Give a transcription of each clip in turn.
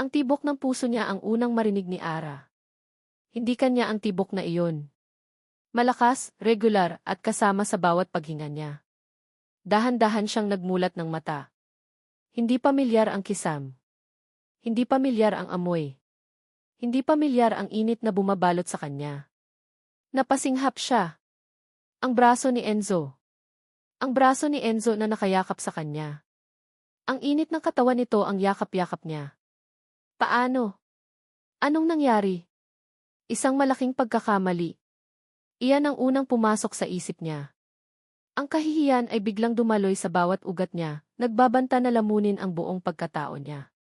Ang tibok ng puso niya ang unang marinig ni Ara. Hindi kanya ang tibok na iyon. Malakas, regular, at kasama sa bawat paghinga niya. Dahan-dahan siyang nagmulat ng mata. Hindi pamilyar ang kisam. Hindi pamilyar ang amoy. Hindi pamilyar ang init na bumabalot sa kanya. Napasinghap siya. Ang braso ni Enzo. Ang braso ni Enzo na nakayakap sa kanya. Ang init ng katawan nito ang yakap-yakap niya. Paano? Anong nangyari? Isang malaking pagkakamali. Iyan ang unang pumasok sa isip niya. Ang kahihiyan ay biglang dumaloy sa bawat ugat niya, nagbabanta na lamunin ang buong pagkatao niya.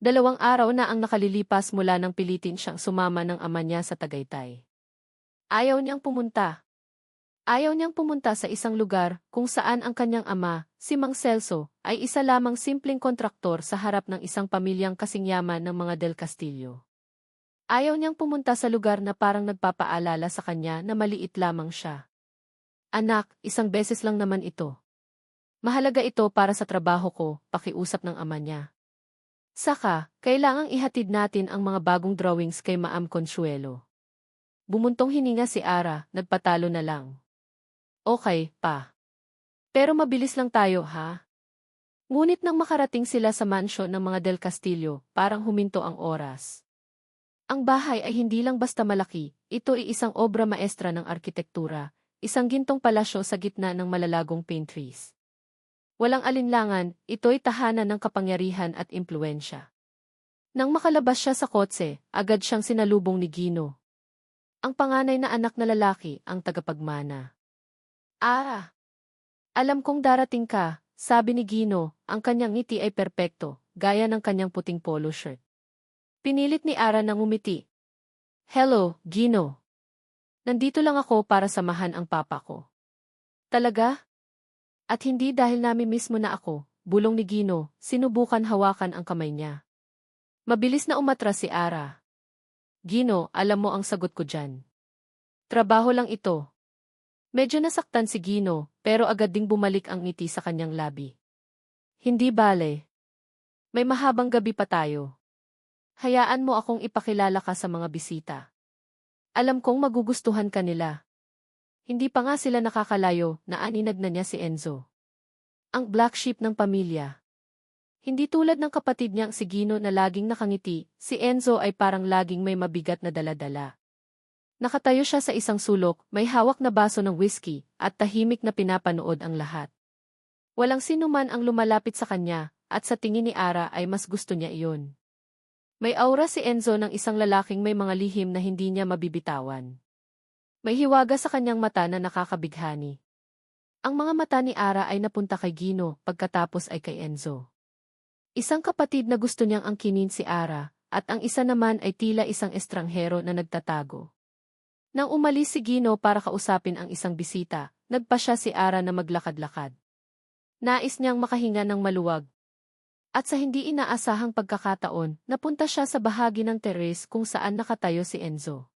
2 araw na ang nakalilipas mula nang pilitin siyang sumama ng ama niya sa Tagaytay. Ayaw niyang pumunta. Ayaw niyang pumunta sa isang lugar kung saan ang kanyang ama, si Mang Celso, ay isa lamang simpleng kontraktor sa harap ng isang pamilyang kasing yaman ng mga Del Castillo. Ayaw niyang pumunta sa lugar na parang nagpapaalala sa kanya na maliit lamang siya. Anak, isang beses lang naman ito. Mahalaga ito para sa trabaho ko, pakiusap ng ama niya. Saka, kailangang ihatid natin ang mga bagong drawings kay Maam Consuelo. Bumuntong hininga si Ara, nagpatalo na lang. Okay, pa. Pero mabilis lang tayo, ha? Ngunit nang makarating sila sa mansyon ng mga Del Castillo, parang huminto ang oras. Ang bahay ay hindi lang basta malaki, ito ay isang obra maestra ng arkitektura, isang gintong palasyo sa gitna ng malalagong pine trees. Walang alinlangan, ito'y tahanan ng kapangyarihan at impluensya. Nang makalabas siya sa kotse, agad siyang sinalubong ni Gino. Ang panganay na anak na lalaki, ang tagapagmana. Ah! Alam kong darating ka, sabi ni Gino, ang kanyang ngiti ay perpekto, gaya ng kanyang puting polo shirt. Pinilit ni Ara na ngumiti. Hello, Gino. Nandito lang ako para samahan ang papa ko. Talaga? At hindi dahil nami-miss mo na ako, bulong ni Gino, sinubukan hawakan ang kamay niya. Mabilis na umatras si Ara. Gino, alam mo ang sagot ko dyan. Trabaho lang ito. Medyo nasaktan si Gino, pero agad ding bumalik ang ngiti sa kanyang labi. Hindi bale. May mahabang gabi pa tayo. Hayaan mo akong ipakilala ka sa mga bisita. Alam kong magugustuhan ka nila. Hindi pa nga sila nakakalayo na aninag na niya si Enzo. Ang black sheep ng pamilya. Hindi tulad ng kapatid niyang si Gino na laging nakangiti, si Enzo ay parang laging may mabigat na dala-dala. Nakatayo siya sa isang sulok, may hawak na baso ng whiskey, at tahimik na pinapanood ang lahat. Walang sinuman ang lumalapit sa kanya, at sa tingin ni Ara ay mas gusto niya iyon. May aura si Enzo ng isang lalaking may mga lihim na hindi niya mabibitawan. May hiwaga sa kanyang mata na nakakabighani. Ang mga mata ni Ara ay napunta kay Gino, pagkatapos ay kay Enzo. Isang kapatid na gusto niyang angkinin si Ara, at ang isa naman ay tila isang estranghero na nagtatago. Nang umalis si Gino para kausapin ang isang bisita, nagpa siya si Ara na maglakad-lakad. Nais niyang makahinga ng maluwag. At sa hindi inaasahang pagkakataon, napunta siya sa bahagi ng terrace kung saan nakatayo si Enzo.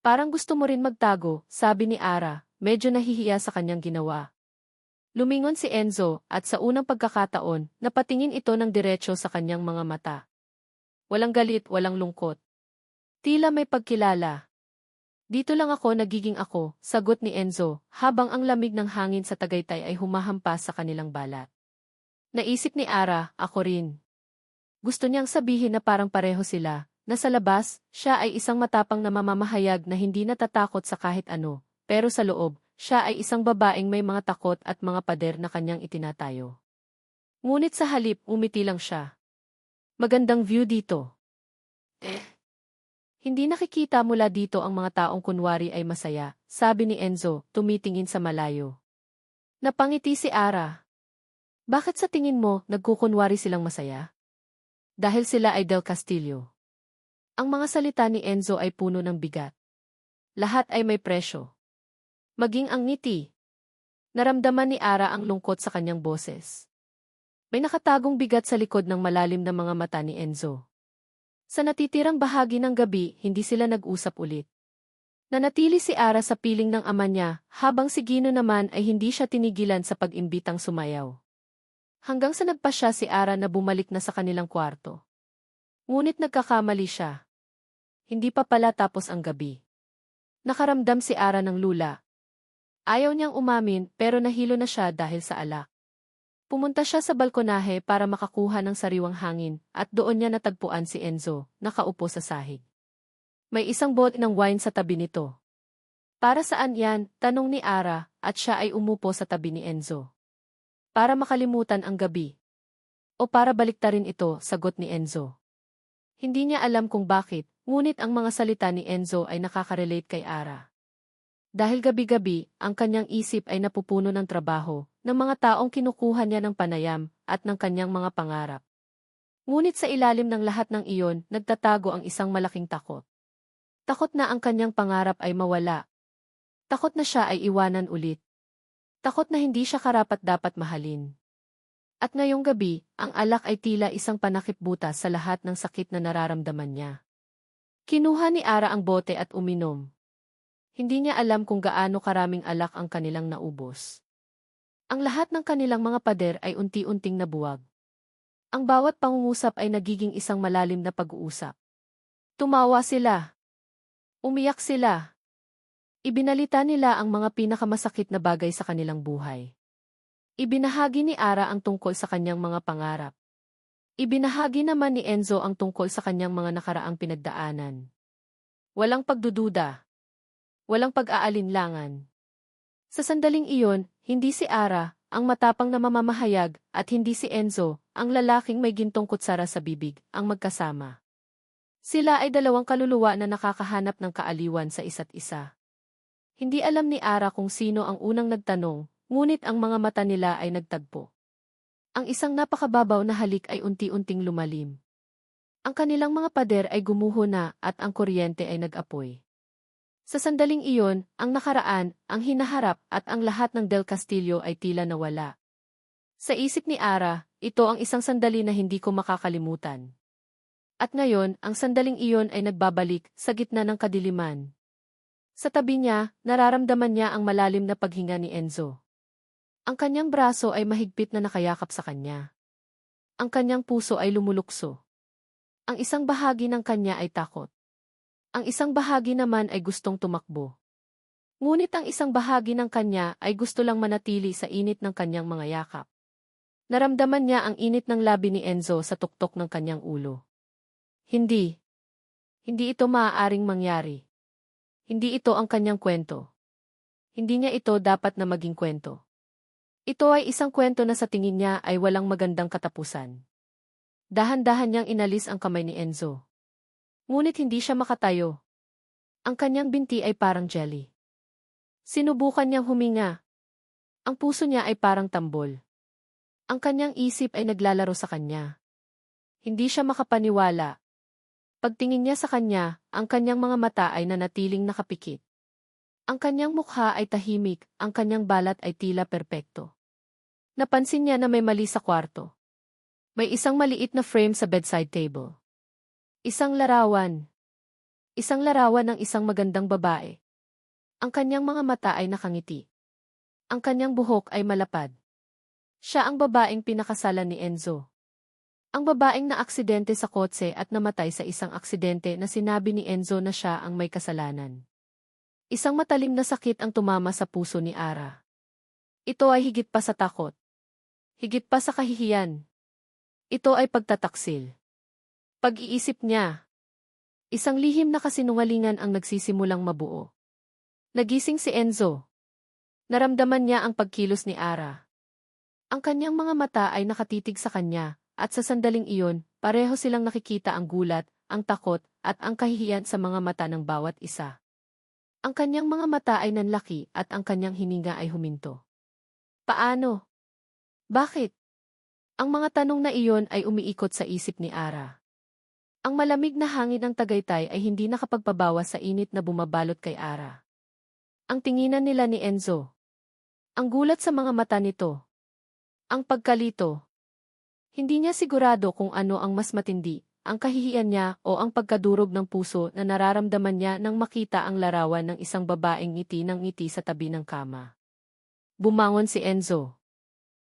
Parang gusto mo rin magtago, sabi ni Ara, medyo nahihiya sa kanyang ginawa. Lumingon si Enzo, at sa unang pagkakataon, napatingin ito ng diretso sa kanyang mga mata. Walang galit, walang lungkot. Tila may pagkilala. Dito lang ako nagiging ako, sagot ni Enzo, habang ang lamig ng hangin sa Tagaytay ay humahampas sa kanilang balat. Naisip ni Ara, ako rin. Gusto niyang sabihin na parang pareho sila, na sa labas, siya ay isang matapang na mamamahayag na hindi natatakot sa kahit ano, pero sa loob, siya ay isang babaeng may mga takot at mga pader na kanyang itinatayo. Ngunit sa halip, umiti lang siya. Magandang view dito. Hindi nakikita mula dito ang mga taong kunwari ay masaya, sabi ni Enzo, tumitingin sa malayo. Napangiti si Ara. Bakit sa tingin mo, nagkukunwari silang masaya? Dahil sila ay Del Castillo. Ang mga salita ni Enzo ay puno ng bigat. Lahat ay may presyo. Maging ang ngiti. Naramdaman ni Ara ang lungkot sa kanyang boses. May nakatagong bigat sa likod ng malalim na mga mata ni Enzo. Sa natitirang bahagi ng gabi, hindi sila nag-usap ulit. Nanatili si Ara sa piling ng ama niya, habang si Gino naman ay hindi siya tinigilan sa pag-imbitang sumayaw. Hanggang sa nagpa siya si Ara na bumalik na sa kanilang kwarto. Ngunit nagkakamali siya. Hindi pa pala tapos ang gabi. Nakaramdam si Ara ng lula. Ayaw niyang umamin pero nahilo na siya dahil sa alak. Pumunta siya sa balkonahe para makakuha ng sariwang hangin at doon niya natagpuan si Enzo, nakaupo sa sahig. May isang bote ng wine sa tabi nito. Para saan yan? Tanong ni Ara at siya ay umupo sa tabi ni Enzo. Para makalimutan ang gabi. O para baliktarin ito, sagot ni Enzo. Hindi niya alam kung bakit, ngunit ang mga salita ni Enzo ay nakaka-relate kay Ara. Dahil gabi-gabi, ang kanyang isip ay napupuno ng trabaho, ng mga taong kinukuha niya ng panayam, at ng kanyang mga pangarap. Ngunit sa ilalim ng lahat ng iyon, nagtatago ang isang malaking takot. Takot na ang kanyang pangarap ay mawala. Takot na siya ay iwanan ulit. Takot na hindi siya karapat-dapat mahalin. At ngayong gabi, ang alak ay tila isang panakip-butas sa lahat ng sakit na nararamdaman niya. Kinuha ni Ara ang bote at uminom. Hindi niya alam kung gaano karaming alak ang kanilang naubos. Ang lahat ng kanilang mga pader ay unti-unting nabuwag. Ang bawat pangungusap ay nagiging isang malalim na pag-uusap. Tumawa sila. Umiyak sila. Ibinalita nila ang mga pinakamasakit na bagay sa kanilang buhay. Ibinahagi ni Ara ang tungkol sa kanyang mga pangarap. Ibinahagi naman ni Enzo ang tungkol sa kanyang mga nakaraang pinagdaanan. Walang pagdududa. Walang pag-aalinlangan. Sa sandaling iyon, hindi si Ara, ang matapang na mamamahayag, at hindi si Enzo, ang lalaking may gintong kutsara sa bibig, ang magkasama. Sila ay dalawang kaluluwa na nakakahanap ng kaaliwan sa isa't isa. Hindi alam ni Ara kung sino ang unang nagtanong, ngunit ang mga mata nila ay nagtagpo. Ang isang napakababaw na halik ay unti-unting lumalim. Ang kanilang mga pader ay gumuho na at ang kuryente ay nag-apoy. Sa sandaling iyon, ang nakaraan, ang hinaharap at ang lahat ng Del Castillo ay tila nawala. Sa isip ni Ara, ito ang isang sandali na hindi ko makakalimutan. At ngayon, ang sandaling iyon ay nagbabalik sa gitna ng kadiliman. Sa tabi niya, nararamdaman niya ang malalim na paghinga ni Enzo. Ang kanyang braso ay mahigpit na nakayakap sa kanya. Ang kanyang puso ay lumulukso. Ang isang bahagi ng kanya ay takot. Ang isang bahagi naman ay gustong tumakbo. Ngunit ang isang bahagi ng kanya ay gusto lang manatili sa init ng kanyang mga yakap. Naramdaman niya ang init ng labi ni Enzo sa tuktok ng kanyang ulo. Hindi. Hindi ito maaaring mangyari. Hindi ito ang kanyang kwento. Hindi niya ito dapat na maging kwento. Ito ay isang kwento na sa tingin niya ay walang magandang katapusan. Dahan-dahan niyang inalis ang kamay ni Enzo. Ngunit hindi siya makatayo. Ang kanyang binti ay parang jelly. Sinubukan niyang huminga. Ang puso niya ay parang tambol. Ang kanyang isip ay naglalaro sa kanya. Hindi siya makapaniwala. Pagtingin niya sa kanya, ang kanyang mga mata ay nanatiling nakapikit. Ang kanyang mukha ay tahimik, ang kanyang balat ay tila perpekto. Napansin niya na may mali sa kwarto. May isang maliit na frame sa bedside table. Isang larawan. Isang larawan ng isang magandang babae. Ang kanyang mga mata ay nakangiti. Ang kanyang buhok ay malapad. Siya ang babaeng pinakasalan ni Enzo. Ang babaeng naaksidente sa kotse at namatay sa isang aksidente na sinabi ni Enzo na siya ang may kasalanan. Isang matalim na sakit ang tumama sa puso ni Ara. Ito ay higit pa sa takot. Higit pa sa kahihiyan. Ito ay pagtataksil. Pag-iisip niya. Isang lihim na kasinungalingan ang nagsisimulang mabuo. Nagising si Enzo. Naramdaman niya ang pagkilos ni Ara. Ang kanyang mga mata ay nakatitig sa kanya, at sa sandaling iyon, pareho silang nakikita ang gulat, ang takot, at ang kahihiyan sa mga mata ng bawat isa. Ang kanyang mga mata ay nanlaki at ang kanyang hininga ay huminto. Paano? Bakit? Ang mga tanong na iyon ay umiikot sa isip ni Ara. Ang malamig na hangin ng Tagaytay ay hindi nakapagpabawas sa init na bumabalot kay Ara. Ang tinginan nila ni Enzo. Ang gulat sa mga mata nito. Ang pagkalito. Hindi niya sigurado kung ano ang mas matindi, ang kahihiyan niya o ang pagkadurog ng puso na nararamdaman niya nang makita ang larawan ng isang babaeng ngiti ng ngiti sa tabi ng kama. Bumangon si Enzo.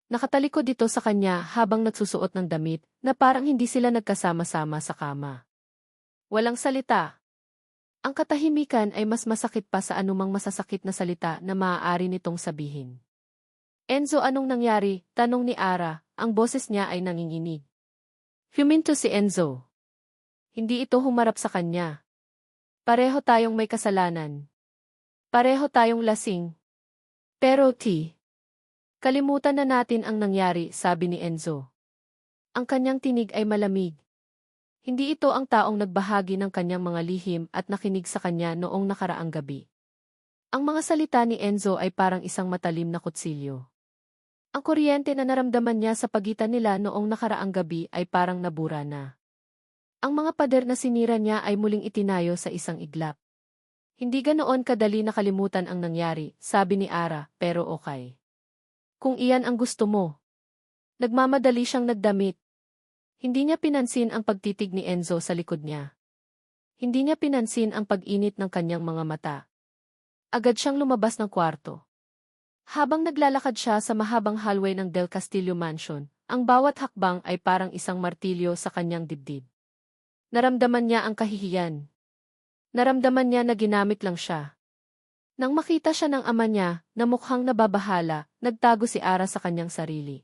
Nakatalikod dito sa kanya habang nagsusuot ng damit na parang hindi sila nagkasama-sama sa kama. Walang salita. Ang katahimikan ay mas masakit pa sa anumang masasakit na salita na maaari nitong sabihin. Enzo, anong nangyari? Tanong ni Ara, ang boses niya ay nanginginig. Huminto si Enzo. Hindi ito humarap sa kanya. Pareho tayong may kasalanan. Pareho tayong lasing. Pero kalimutan na natin ang nangyari, sabi ni Enzo. Ang kanyang tinig ay malamig. Hindi ito ang taong nagbahagi ng kanyang mga lihim at nakinig sa kanya noong nakaraang gabi. Ang mga salita ni Enzo ay parang isang matalim na kutsilyo. Ang kuryente na naramdaman niya sa pagitan nila noong nakaraang gabi ay parang nabura na. Ang mga pader na sinira niya ay muling itinayo sa isang iglap. Hindi ganoon kadali nakalimutan ang nangyari, sabi ni Ara, pero okay. Kung iyan ang gusto mo. Nagmamadali siyang nagdamit. Hindi niya pinansin ang pagtitig ni Enzo sa likod niya. Hindi niya pinansin ang pag-init ng kanyang mga mata. Agad siyang lumabas ng kwarto. Habang naglalakad siya sa mahabang hallway ng Del Castillo Mansion, ang bawat hakbang ay parang isang martilyo sa kanyang dibdib. Naramdaman niya ang kahihiyan. Naramdaman niya na ginamit lang siya. Nang makita siya ng ama niya, na mukhang nababahala, nagtago si Ara sa kanyang sarili.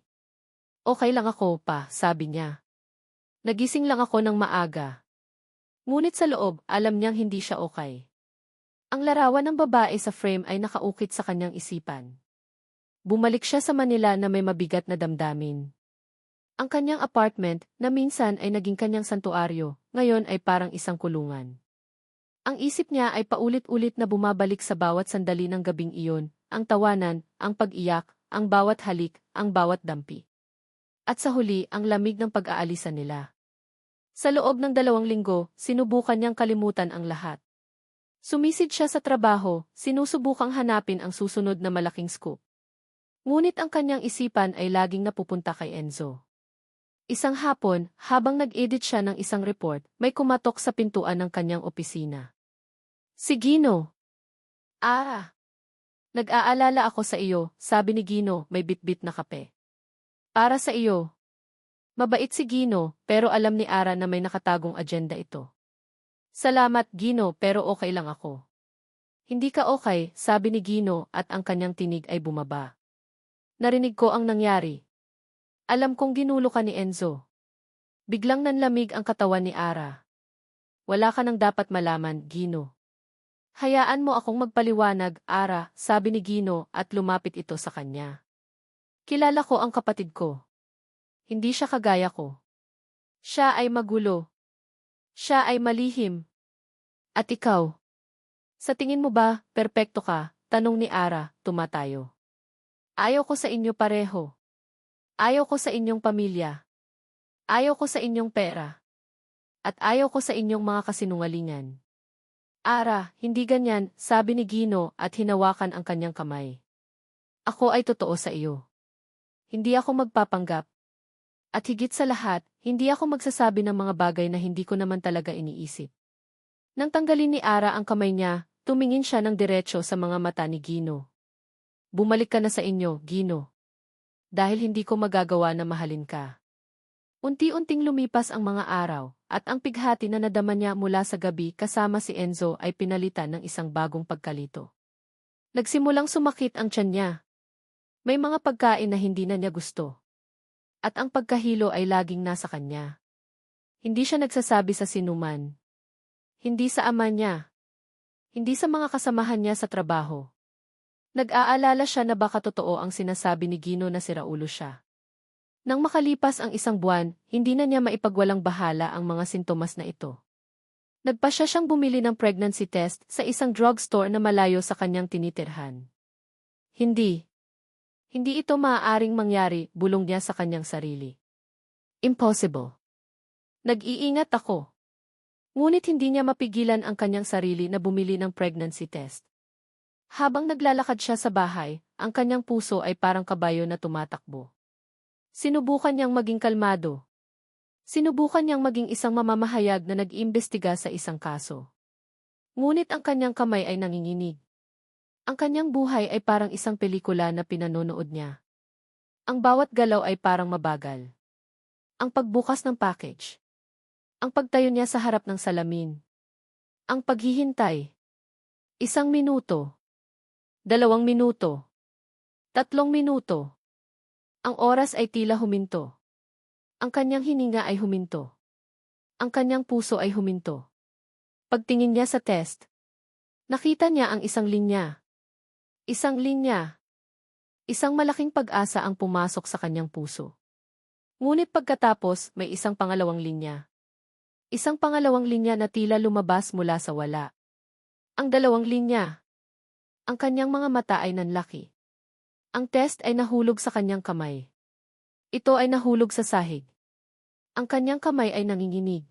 Okay lang ako pa, sabi niya. Nagising lang ako ng maaga. Ngunit sa loob, alam niyang hindi siya okay. Ang larawan ng babae sa frame ay nakaukit sa kanyang isipan. Bumalik siya sa Manila na may mabigat na damdamin. Ang kanyang apartment, na minsan ay naging kanyang santuaryo, ngayon ay parang isang kulungan. Ang isip niya ay paulit-ulit na bumabalik sa bawat sandali ng gabing iyon, ang tawanan, ang pag-iyak, ang bawat halik, ang bawat dampi. At sa huli, ang lamig ng pag-aalisan nila. Sa loob ng 2 linggo, sinubukan niyang kalimutan ang lahat. Sumisid siya sa trabaho, sinusubukang hanapin ang susunod na malaking scoop. Ngunit ang kanyang isipan ay laging napupunta kay Enzo. Isang hapon, habang nag-edit siya ng isang report, may kumatok sa pintuan ng kanyang opisina. Si Gino. Nag-aalala ako sa iyo, sabi ni Gino, may bitbit na kape. Para sa iyo. Mabait si Gino, pero alam ni Ara na may nakatagong agenda ito. Salamat, Gino, pero okay lang ako. Hindi ka okay, sabi ni Gino at ang kanyang tinig ay bumaba. Narinig ko ang nangyari. Alam kong ginulo ka ni Enzo. Biglang nanlamig ang katawan ni Ara. Wala ka nang dapat malaman, Gino. Hayaan mo akong magpaliwanag, Ara, sabi ni Gino at lumapit ito sa kanya. Kilala ko ang kapatid ko. Hindi siya kagaya ko. Siya ay magulo. Siya ay malihim. At ikaw? Sa tingin mo ba, perpekto ka? Tanong ni Ara, tumatayo. Ayaw ko sa inyo pareho. Ayaw ko sa inyong pamilya. Ayaw ko sa inyong pera. At ayaw ko sa inyong mga kasinungalingan. Ara, hindi ganyan, sabi ni Gino at hinawakan ang kanyang kamay. Ako ay totoo sa iyo. Hindi ako magpapanggap. At higit sa lahat, hindi ako magsasabi ng mga bagay na hindi ko naman talaga iniisip. Nang tanggalin ni Ara ang kamay niya, tumingin siya ng diretso sa mga mata ni Gino. Bumalik ka na sa inyo, Gino. Dahil hindi ko magagawa na mahalin ka. Unti-unting lumipas ang mga araw, at ang pighati na nadama niya mula sa gabi kasama si Enzo ay pinalitan ng isang bagong pagkalito. Nagsimulang sumakit ang tiyan niya. May mga pagkain na hindi na niya gusto. At ang pagkahilo ay laging nasa kanya. Hindi siya nagsasabi sa sinuman. Hindi sa ama niya. Hindi sa mga kasamahan niya sa trabaho. Nag-aalala siya na baka totoo ang sinasabi ni Gino na siraulo siya. Nang makalipas ang 1 buwan, hindi na niya maipagwalang bahala ang mga sintomas na ito. Nagpasya siyang bumili ng pregnancy test sa isang drugstore na malayo sa kanyang tinitirhan. Hindi ito maaaring mangyari, bulong niya sa kanyang sarili. Impossible. Nag-iingat ako. Ngunit hindi niya mapigilan ang kanyang sarili na bumili ng pregnancy test. Habang naglalakad siya sa bahay, ang kanyang puso ay parang kabayo na tumatakbo. Sinubukan niyang maging kalmado. Sinubukan niyang maging isang mamamahayag na nag-iimbestiga sa isang kaso. Ngunit ang kanyang kamay ay nanginginig. Ang kanyang buhay ay parang isang pelikula na pinanonood niya. Ang bawat galaw ay parang mabagal. Ang pagbukas ng package. Ang pagtayo niya sa harap ng salamin. Ang paghihintay. 1 minuto. 2 minuto. 3 minuto. Ang oras ay tila huminto. Ang kanyang hininga ay huminto. Ang kanyang puso ay huminto. Pagtingin niya sa test, nakita niya ang isang linya. Isang linya. Isang malaking pag-asa ang pumasok sa kanyang puso. Ngunit pagkatapos, may isang pangalawang linya. Isang pangalawang linya na tila lumabas mula sa wala. Ang 2 linya. Ang kanyang mga mata ay nanlaki. Ang test ay nahulog sa kanyang kamay. Ito ay nahulog sa sahig. Ang kanyang kamay ay nanginginig.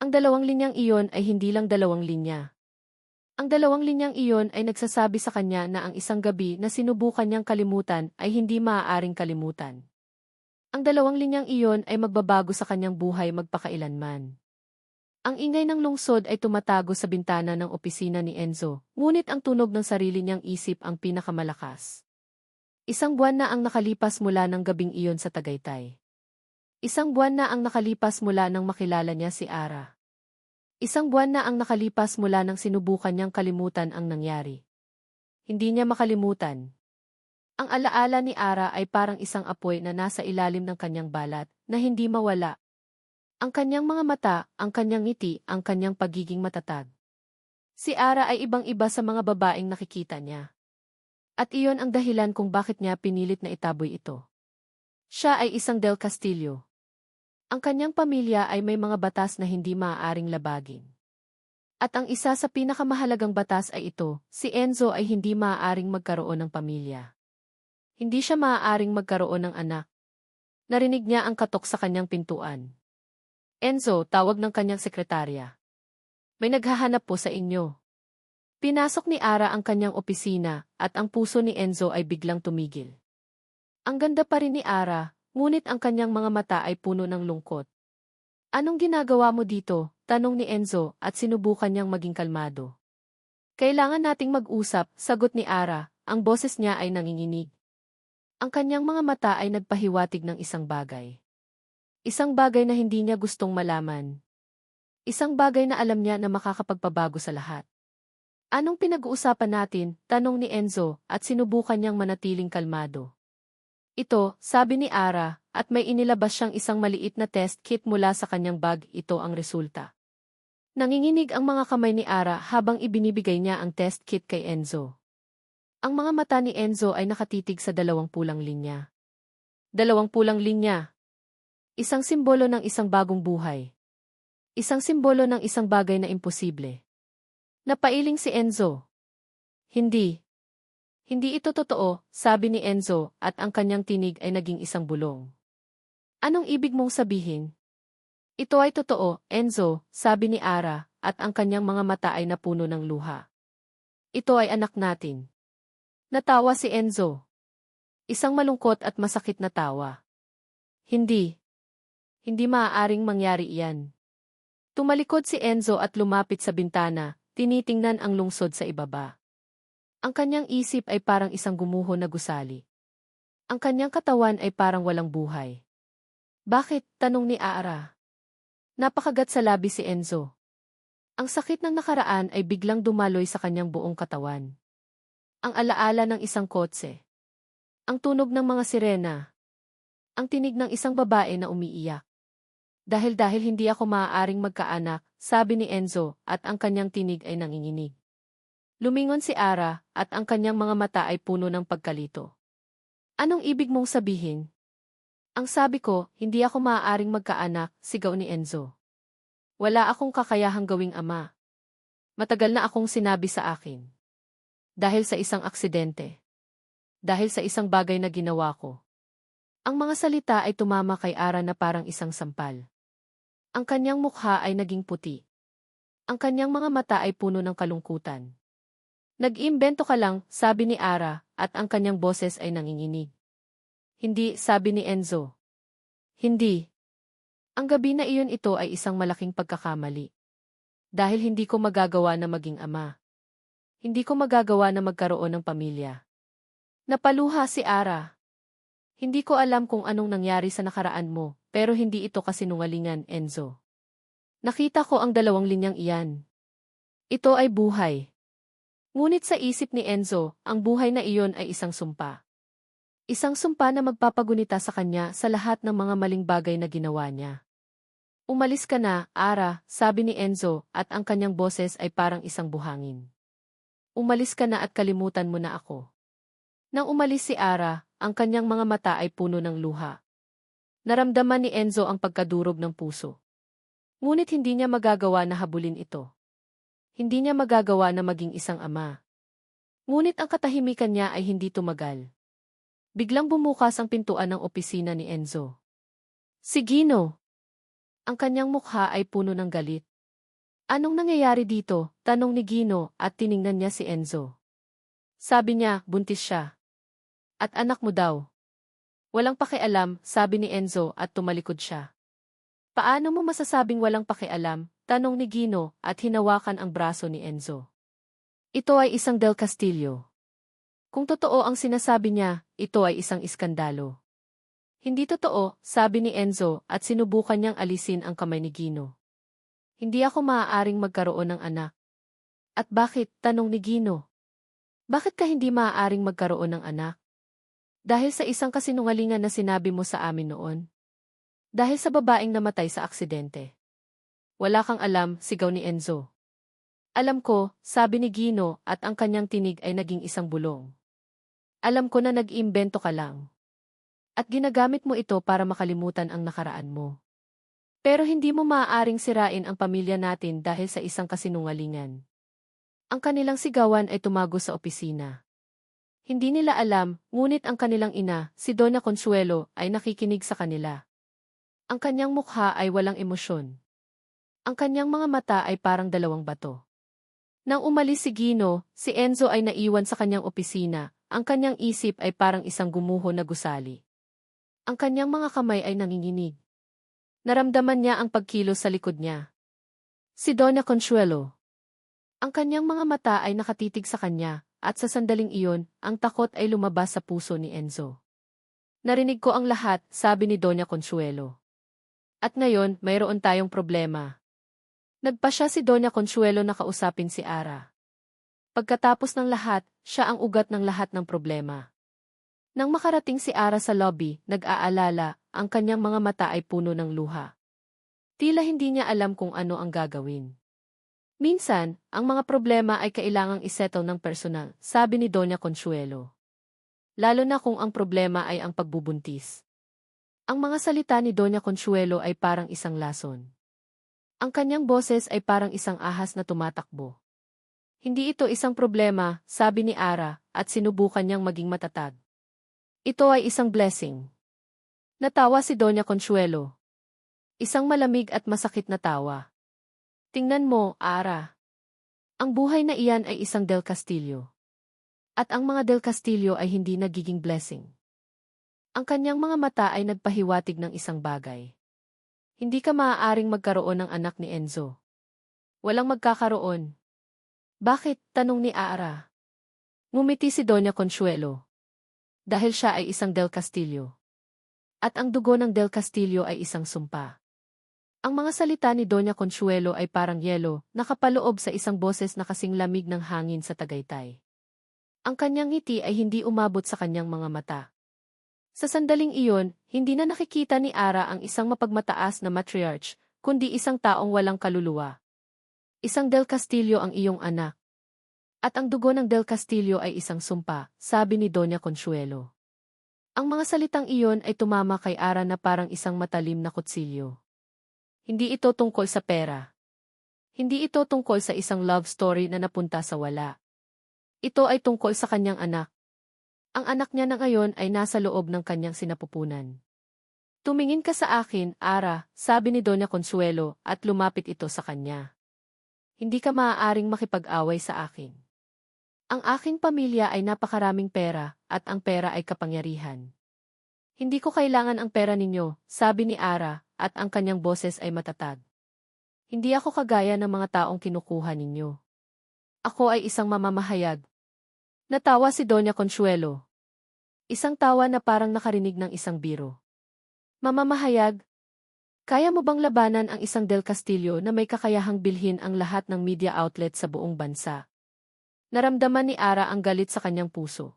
Ang 2 linyang iyon ay hindi lang 2 linya. Ang 2 linyang iyon ay nagsasabi sa kanya na ang isang gabi na sinubukan niyang kalimutan ay hindi maaaring kalimutan. Ang 2 linyang iyon ay magbabago sa kanyang buhay magpakailanman. Ang ingay ng lungsod ay tumatago sa bintana ng opisina ni Enzo, ngunit ang tunog ng sarili niyang isip ang pinakamalakas. 1 buwan na ang nakalipas mula ng gabing iyon sa Tagaytay. 1 buwan na ang nakalipas mula nang makilala niya si Ara. 1 buwan na ang nakalipas mula nang sinubukan niyang kalimutan ang nangyari. Hindi niya makalimutan. Ang alaala ni Ara ay parang isang apoy na nasa ilalim ng kanyang balat, na hindi mawala. Ang kanyang mga mata, ang kanyang ngiti, ang kanyang pagiging matatag. Si Ara ay ibang-iba sa mga babaeng nakikita niya. At iyon ang dahilan kung bakit niya pinilit na itaboy ito. Siya ay isang Del Castillo. Ang kanyang pamilya ay may mga batas na hindi maaaring labagin. At ang isa sa pinakamahalagang batas ay ito, si Enzo ay hindi maaaring magkaroon ng pamilya. Hindi siya maaaring magkaroon ng anak. Narinig niya ang katok sa kanyang pintuan. Enzo, tawag ng kanyang sekretarya. May naghahanap po sa inyo. Pinasok ni Ara ang kanyang opisina, at ang puso ni Enzo ay biglang tumigil. Ang ganda pa rin ni Ara, ngunit ang kanyang mga mata ay puno ng lungkot. Anong ginagawa mo dito? Tanong ni Enzo at sinubukan niyang maging kalmado. Kailangan nating mag-usap, sagot ni Ara, ang boses niya ay nanginginig. Ang kanyang mga mata ay nagpahiwatig ng isang bagay. Isang bagay na hindi niya gustong malaman. Isang bagay na alam niya na makakapagpabago sa lahat. Anong pinag-uusapan natin? Tanong ni Enzo at sinubukan niyang manatiling kalmado. Ito, sabi ni Ara, at may inilabas siyang isang maliit na test kit mula sa kanyang bag, ito ang resulta. Nanginginig ang mga kamay ni Ara habang ibinibigay niya ang test kit kay Enzo. Ang mga mata ni Enzo ay nakatitig sa 2 pulang linya. 2 pulang linya. Isang simbolo ng isang bagong buhay. Isang simbolo ng isang bagay na imposible. Napailing si Enzo. Hindi. Hindi ito totoo, sabi ni Enzo, at ang kanyang tinig ay naging isang bulong. Anong ibig mong sabihin? Ito ay totoo, Enzo, sabi ni Ara, at ang kanyang mga mata ay napuno ng luha. Ito ay anak natin. Natawa si Enzo. Isang malungkot at masakit na tawa. Hindi. Hindi maaaring mangyari iyan. Tumalikod si Enzo at lumapit sa bintana, tinitingnan ang lungsod sa ibaba. Ang kanyang isip ay parang isang gumuho na gusali. Ang kanyang katawan ay parang walang buhay. Bakit? Tanong ni Ara. Napakagat sa labi si Enzo. Ang sakit ng nakaraan ay biglang dumaloy sa kanyang buong katawan. Ang alaala ng isang kotse. Ang tunog ng mga sirena. Ang tinig ng isang babae na umiiyak. Dahil hindi ako maaaring magkaanak, sabi ni Enzo, at ang kanyang tinig ay nanginginig. Lumingon si Ara, at ang kanyang mga mata ay puno ng pagkalito. Anong ibig mong sabihin? Ang sabi ko, hindi ako maaaring magkaanak, sigaw ni Enzo. Wala akong kakayahang gawing ama. Matagal na akong sinabi sa akin. Dahil sa isang aksidente. Dahil sa isang bagay na ginawa ko. Ang mga salita ay tumama kay Ara na parang isang sampal. Ang kanyang mukha ay naging puti. Ang kanyang mga mata ay puno ng kalungkutan. Nag-iimbento ka lang, sabi ni Ara, at ang kanyang boses ay nanginginig. Hindi, sabi ni Enzo. Hindi. Ang gabi na iyon ito ay isang malaking pagkakamali. Dahil hindi ko magagawa na maging ama. Hindi ko magagawa na magkaroon ng pamilya. Napaluha si Ara. Hindi ko alam kung anong nangyari sa nakaraan mo, pero hindi ito kasinungalingan, Enzo. Nakita ko ang dalawang linyang iyan. Ito ay buhay. Ngunit sa isip ni Enzo, ang buhay na iyon ay isang sumpa. Isang sumpa na magpapagunita sa kanya sa lahat ng mga maling bagay na ginawa niya. Umalis ka na, Ara, sabi ni Enzo, at ang kanyang boses ay parang isang buhangin. Umalis ka na at kalimutan mo na ako. Nang umalis si Ara, ang kanyang mga mata ay puno ng luha. Naramdaman ni Enzo ang pagkadurog ng puso. Ngunit hindi niya magagawa na habulin ito. Hindi niya magagawa na maging isang ama. Ngunit ang katahimikan niya ay hindi tumagal. Biglang bumukas ang pintuan ng opisina ni Enzo. Si Gino! Ang kanyang mukha ay puno ng galit. Anong nangyayari dito? Tanong ni Gino at tiningnan niya si Enzo. Sabi niya, buntis siya. At anak mo daw. Walang pakialam, sabi ni Enzo at tumalikod siya. Paano mo masasabing walang pakialam? Tanong ni Gino at hinawakan ang braso ni Enzo. Ito ay isang Del Castillo. Kung totoo ang sinasabi niya, ito ay isang iskandalo. Hindi totoo, sabi ni Enzo at sinubukan niyang alisin ang kamay ni Gino. Hindi ako maaaring magkaroon ng anak. At bakit? Tanong ni Gino. Bakit ka hindi maaaring magkaroon ng anak? Dahil sa isang kasinungalingan na sinabi mo sa amin noon. Dahil sa babaeng namatay sa aksidente. Wala kang alam, sigaw ni Enzo. Alam ko, sabi ni Gino at ang kanyang tinig ay naging isang bulong. Alam ko na nag-iimbento ka lang. At ginagamit mo ito para makalimutan ang nakaraan mo. Pero hindi mo maaaring sirain ang pamilya natin dahil sa isang kasinungalingan. Ang kanilang sigawan ay tumago sa opisina. Hindi nila alam, ngunit ang kanilang ina, si Doña Consuelo, ay nakikinig sa kanila. Ang kanyang mukha ay walang emosyon. Ang kanyang mga mata ay parang dalawang bato. Nang umalis si Gino, si Enzo ay naiwan sa kanyang opisina, ang kanyang isip ay parang isang gumuho na gusali. Ang kanyang mga kamay ay nanginginig. Naramdaman niya ang pagkilos sa likod niya. Si Doña Consuelo. Ang kanyang mga mata ay nakatitig sa kanya, at sa sandaling iyon, ang takot ay lumabas sa puso ni Enzo. Narinig ko ang lahat, sabi ni Doña Consuelo. At ngayon, mayroon tayong problema. Nagpa siya si Doña Consuelo na kausapin si Ara. Pagkatapos ng lahat, siya ang ugat ng lahat ng problema. Nang makarating si Ara sa lobby, nag-aalala, ang kanyang mga mata ay puno ng luha. Tila hindi niya alam kung ano ang gagawin. Minsan, ang mga problema ay kailangang isettle ng personal, sabi ni Doña Consuelo. Lalo na kung ang problema ay ang pagbubuntis. Ang mga salita ni Doña Consuelo ay parang isang lason. Ang kanyang boses ay parang isang ahas na tumatakbo. Hindi ito isang problema, sabi ni Ara, at sinubukan niyang maging matatag. Ito ay isang blessing. Natawa si Doña Consuelo. Isang malamig at masakit na tawa. Tingnan mo, Ara. Ang buhay na iyan ay isang Del Castillo. At ang mga Del Castillo ay hindi nagiging blessing. Ang kanyang mga mata ay nagpahiwatig ng isang bagay. Hindi ka maaaring magkaroon ng anak ni Enzo. Walang magkakaroon. Bakit? Tanong ni Ara. Ngumiti si Doña Consuelo. Dahil siya ay isang Del Castillo. At ang dugo ng Del Castillo ay isang sumpa. Ang mga salita ni Doña Consuelo ay parang yelo, nakapaloob sa isang boses na kasing lamig ng hangin sa Tagaytay. Ang kanyang ngiti ay hindi umabot sa kanyang mga mata. Sa sandaling iyon, hindi na nakikita ni Ara ang isang mapagmataas na matriarch, kundi isang taong walang kaluluwa. Isang Del Castillo ang iyong anak. At ang dugo ng Del Castillo ay isang sumpa, sabi ni Doña Consuelo. Ang mga salitang iyon ay tumama kay Ara na parang isang matalim na kutsilyo. Hindi ito tungkol sa pera. Hindi ito tungkol sa isang love story na napunta sa wala. Ito ay tungkol sa kanyang anak. Ang anak niya na ngayon ay nasa loob ng kanyang sinapupunan. Tumingin ka sa akin, Ara, sabi ni Doña Consuelo at lumapit ito sa kanya. Hindi ka maaaring makipag-away sa akin. Ang aking pamilya ay napakaraming pera, at ang pera ay kapangyarihan. Hindi ko kailangan ang pera ninyo, sabi ni Ara, at ang kanyang boses ay matatag. Hindi ako kagaya ng mga taong kinukuha ninyo. Ako ay isang mamamahayag. Natawa si Doña Consuelo. Isang tawa na parang nakarinig ng isang biro. Mamamahayag, kaya mo bang labanan ang isang Del Castillo na may kakayahang bilhin ang lahat ng media outlet sa buong bansa? Naramdaman ni Ara ang galit sa kanyang puso.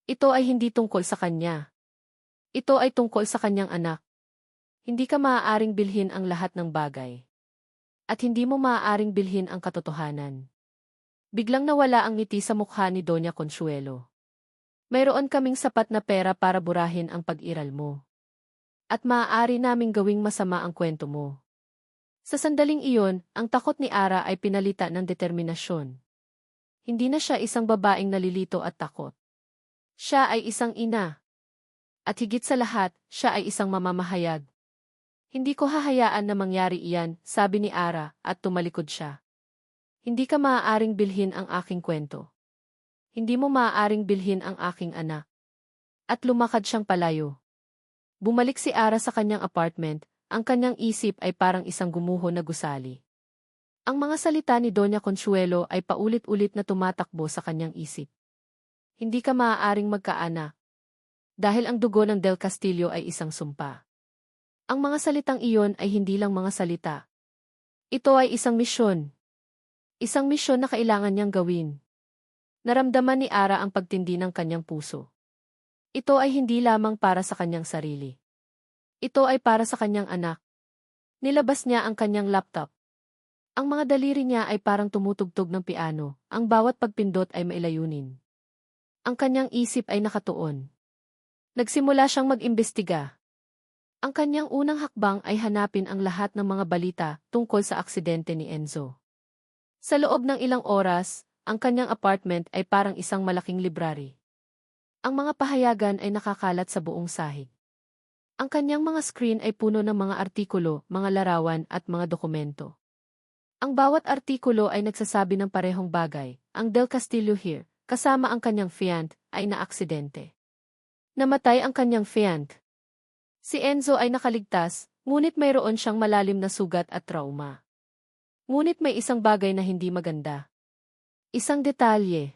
Ito ay hindi tungkol sa kanya. Ito ay tungkol sa kanyang anak. Hindi ka maaaring bilhin ang lahat ng bagay. At hindi mo maaaring bilhin ang katotohanan. Biglang nawala ang ngiti sa mukha ni Doña Consuelo. Mayroon kaming sapat na pera para burahin ang pag-iral mo. At maaari naming gawing masama ang kwento mo. Sa sandaling iyon, ang takot ni Ara ay pinalitan ng determinasyon. Hindi na siya isang babaeng nalilito at takot. Siya ay isang ina. At higit sa lahat, siya ay isang mamamahayag. Hindi ko hahayaan na mangyari iyan, sabi ni Ara, at tumalikod siya. Hindi ka maaaring bilhin ang aking kwento. Hindi mo maaaring bilhin ang aking anak. At lumakad siyang palayo. Bumalik si Ara sa kanyang apartment, ang kanyang isip ay parang isang gumuho na gusali. Ang mga salita ni Doña Consuelo ay paulit-ulit na tumatakbo sa kanyang isip. Hindi ka maaaring magkaanak. Dahil ang dugo ng Del Castillo ay isang sumpa. Ang mga salitang iyon ay hindi lang mga salita. Ito ay isang misyon. Isang misyon na kailangan niyang gawin. Naramdaman ni Ara ang pagtindi ng kanyang puso. Ito ay hindi lamang para sa kanyang sarili. Ito ay para sa kanyang anak. Nilabas niya ang kanyang laptop. Ang mga daliri niya ay parang tumutugtog ng piano, ang bawat pagpindot ay mailayunin. Ang kanyang isip ay nakatuon. Nagsimula siyang mag-imbestiga. Ang kanyang unang hakbang ay hanapin ang lahat ng mga balita tungkol sa aksidente ni Enzo. Sa loob ng ilang oras, ang kanyang apartment ay parang isang malaking library. Ang mga pahayagan ay nakakalat sa buong sahig. Ang kanyang mga screen ay puno ng mga artikulo, mga larawan at mga dokumento. Ang bawat artikulo ay nagsasabi ng parehong bagay. Ang Del Castillo here, kasama ang kanyang fiancé, ay naaksidente. Namatay ang kanyang fiancé. Si Enzo ay nakaligtas, ngunit mayroon siyang malalim na sugat at trauma. Ngunit may isang bagay na hindi maganda. Isang detalye.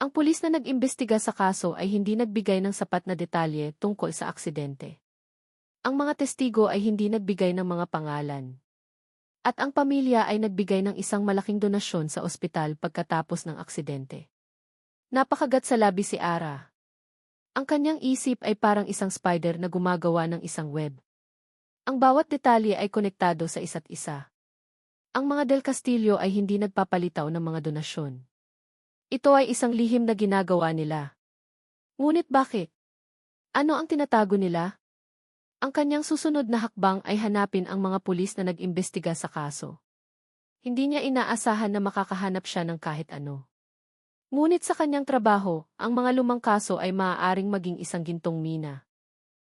Ang pulis na nag-imbestiga sa kaso ay hindi nagbigay ng sapat na detalye tungkol sa aksidente. Ang mga testigo ay hindi nagbigay ng mga pangalan. At ang pamilya ay nagbigay ng isang malaking donasyon sa ospital pagkatapos ng aksidente. Napakagat sa labi si Ara. Ang kanyang isip ay parang isang spider na gumagawa ng isang web. Ang bawat detalye ay konektado sa isa't isa. Ang mga Del Castillo ay hindi nagpapalitaw ng mga donasyon. Ito ay isang lihim na ginagawa nila. Ngunit bakit? Ano ang tinatago nila? Ang kanyang susunod na hakbang ay hanapin ang mga pulis na nag-imbestiga sa kaso. Hindi niya inaasahan na makakahanap siya ng kahit ano. Ngunit sa kanyang trabaho, ang mga lumang kaso ay maaaring maging isang gintong mina.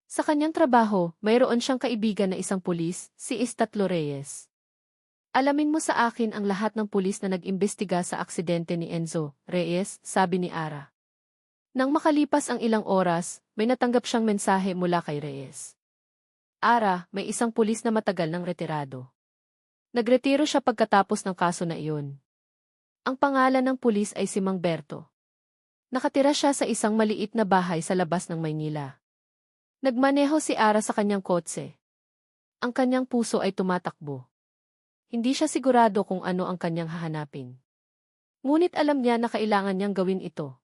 Sa kanyang trabaho, mayroon siyang kaibigan na isang pulis, si Istatlo Reyes. Alamin mo sa akin ang lahat ng pulis na nag-imbestiga sa aksidente ni Enzo Reyes, sabi ni Ara. Nang makalipas ang ilang oras, may natanggap siyang mensahe mula kay Reyes. Ara, may isang pulis na matagal nang retirado. Nagretiro siya pagkatapos ng kaso na iyon. Ang pangalan ng pulis ay si Mang Berto. Nakatira siya sa isang maliit na bahay sa labas ng Maynila. Nagmaneho si Ara sa kanyang kotse. Ang kanyang puso ay tumatakbo. Hindi siya sigurado kung ano ang kanyang hahanapin. Ngunit alam niya na kailangan niyang gawin ito.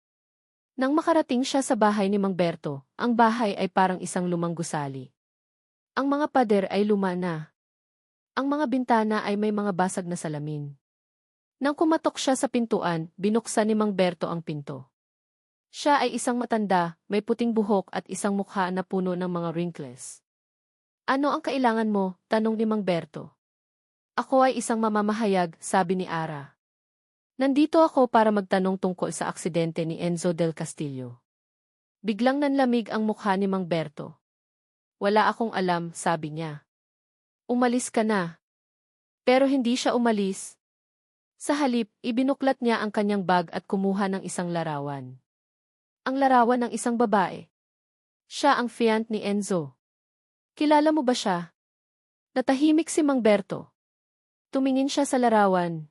Nang makarating siya sa bahay ni Mang Berto, ang bahay ay parang isang lumang gusali. Ang mga pader ay luma na. Ang mga bintana ay may mga basag na salamin. Nang kumatok siya sa pintuan, binuksan ni Mang Berto ang pinto. Siya ay isang matanda, may puting buhok at isang mukha na puno ng mga wrinkles. Ano ang kailangan mo? Tanong ni Mang Berto. Ako ay isang mamamahayag, sabi ni Ara. Nandito ako para magtanong tungkol sa aksidente ni Enzo Del Castillo. Biglang nanlamig ang mukha ni Mang Berto. Wala akong alam, sabi niya. Umalis ka na. Pero hindi siya umalis. Sa halip, ibinuklat niya ang kanyang bag at kumuha ng isang larawan. Ang larawan ng isang babae. Siya ang fiancé ni Enzo. Kilala mo ba siya? Natahimik si Mang Berto. Tumingin siya sa larawan.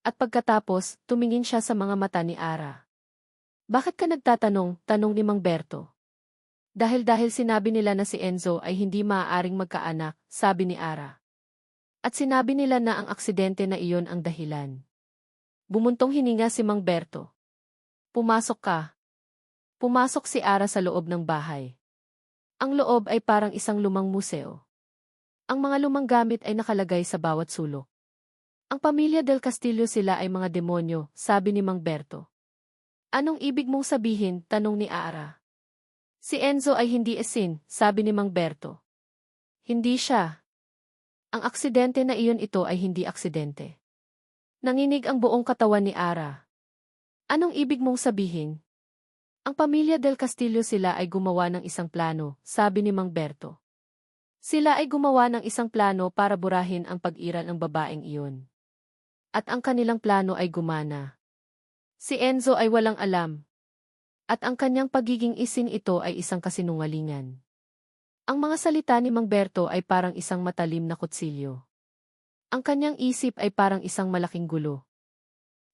At pagkatapos, tumingin siya sa mga mata ni Ara. Bakit ka nagtatanong? Tanong ni Mang Berto. Dahil sinabi nila na si Enzo ay hindi maaaring magkaanak, sabi ni Ara. At sinabi nila na ang aksidente na iyon ang dahilan. Bumuntong hininga si Mang Berto. Pumasok ka. Pumasok si Ara sa loob ng bahay. Ang loob ay parang isang lumang museo. Ang mga lumang gamit ay nakalagay sa bawat sulok. Ang pamilya del Castillo sila ay mga demonyo, sabi ni Mang Berto. Anong ibig mong sabihin? Tanong ni Ara. Si Enzo ay hindi asin, sabi ni Mang Berto. Hindi siya. Ang aksidente na iyon ito ay hindi aksidente. Nanginig ang buong katawan ni Ara. Anong ibig mong sabihin? Ang pamilya del Castillo sila ay gumawa ng isang plano, sabi ni Mang Berto. Sila ay gumawa ng isang plano para burahin ang pag-iral ng babaeng iyon. At ang kanilang plano ay gumana. Si Enzo ay walang alam. At ang kanyang pagiging isin ito ay isang kasinungalingan. Ang mga salita ni Mang Berto ay parang isang matalim na kutsilyo. Ang kanyang isip ay parang isang malaking gulo.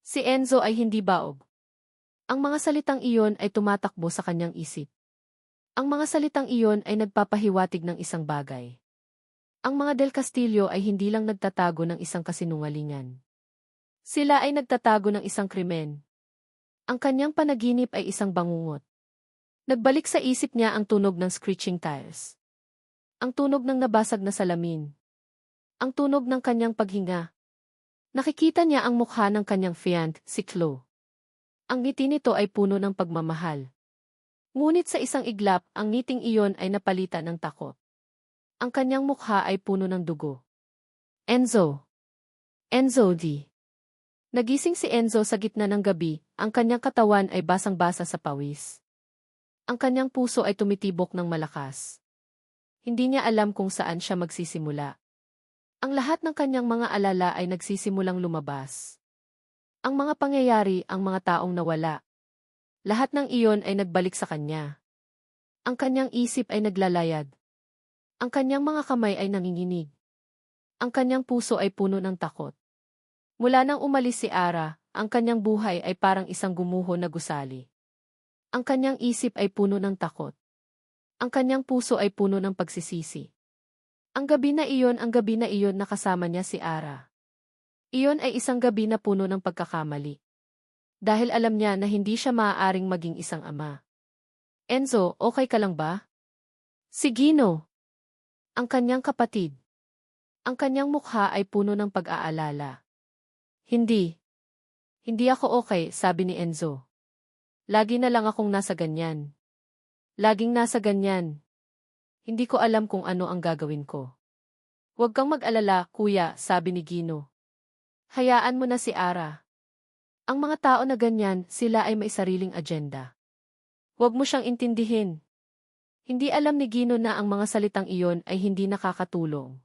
Si Enzo ay hindi baog. Ang mga salitang iyon ay tumatakbo sa kanyang isip. Ang mga salitang iyon ay nagpapahiwatig ng isang bagay. Ang mga del Castillo ay hindi lang nagtatago ng isang kasinungalingan. Sila ay nagtatago ng isang krimen. Ang kanyang panaginip ay isang bangungot. Nagbalik sa isip niya ang tunog ng screeching tiles. Ang tunog ng nabasag na salamin. Ang tunog ng kanyang paghinga. Nakikita niya ang mukha ng kanyang fiancé, si Chloe. Ang ngiti nito ay puno ng pagmamahal. Ngunit sa isang iglap, ang ngiting iyon ay napalitan ng takot. Ang kanyang mukha ay puno ng dugo. Enzo. Enzo D. Nagising si Enzo sa gitna ng gabi, ang kanyang katawan ay basang-basa sa pawis. Ang kanyang puso ay tumitibok ng malakas. Hindi niya alam kung saan siya magsisimula. Ang lahat ng kanyang mga alala ay nagsisimulang lumabas. Ang mga pangyayari, ang mga taong nawala. Lahat ng iyon ay nagbalik sa kanya. Ang kanyang isip ay naglalayad. Ang kanyang mga kamay ay nanginginig. Ang kanyang puso ay puno ng takot. Mula nang umalis si Ara, ang kanyang buhay ay parang isang gumuho na gusali. Ang kanyang isip ay puno ng takot. Ang kanyang puso ay puno ng pagsisisi. Ang gabi na iyon nakasama niya si Ara. Iyon ay isang gabi na puno ng pagkakamali. Dahil alam niya na hindi siya maaaring maging isang ama. Enzo, okay ka lang ba? Si Gino. Ang kanyang kapatid. Ang kanyang mukha ay puno ng pag-aalala. Hindi. Hindi ako okay, sabi ni Enzo. Lagi na lang akong nasa ganyan. Laging nasa ganyan. Hindi ko alam kung ano ang gagawin ko. Huwag kang mag-alala, kuya, sabi ni Gino. Hayaan mo na si Ara. Ang mga tao na ganyan, sila ay may sariling agenda. Huwag mo siyang intindihin. Hindi alam ni Gino na ang mga salitang iyon ay hindi nakakatulong.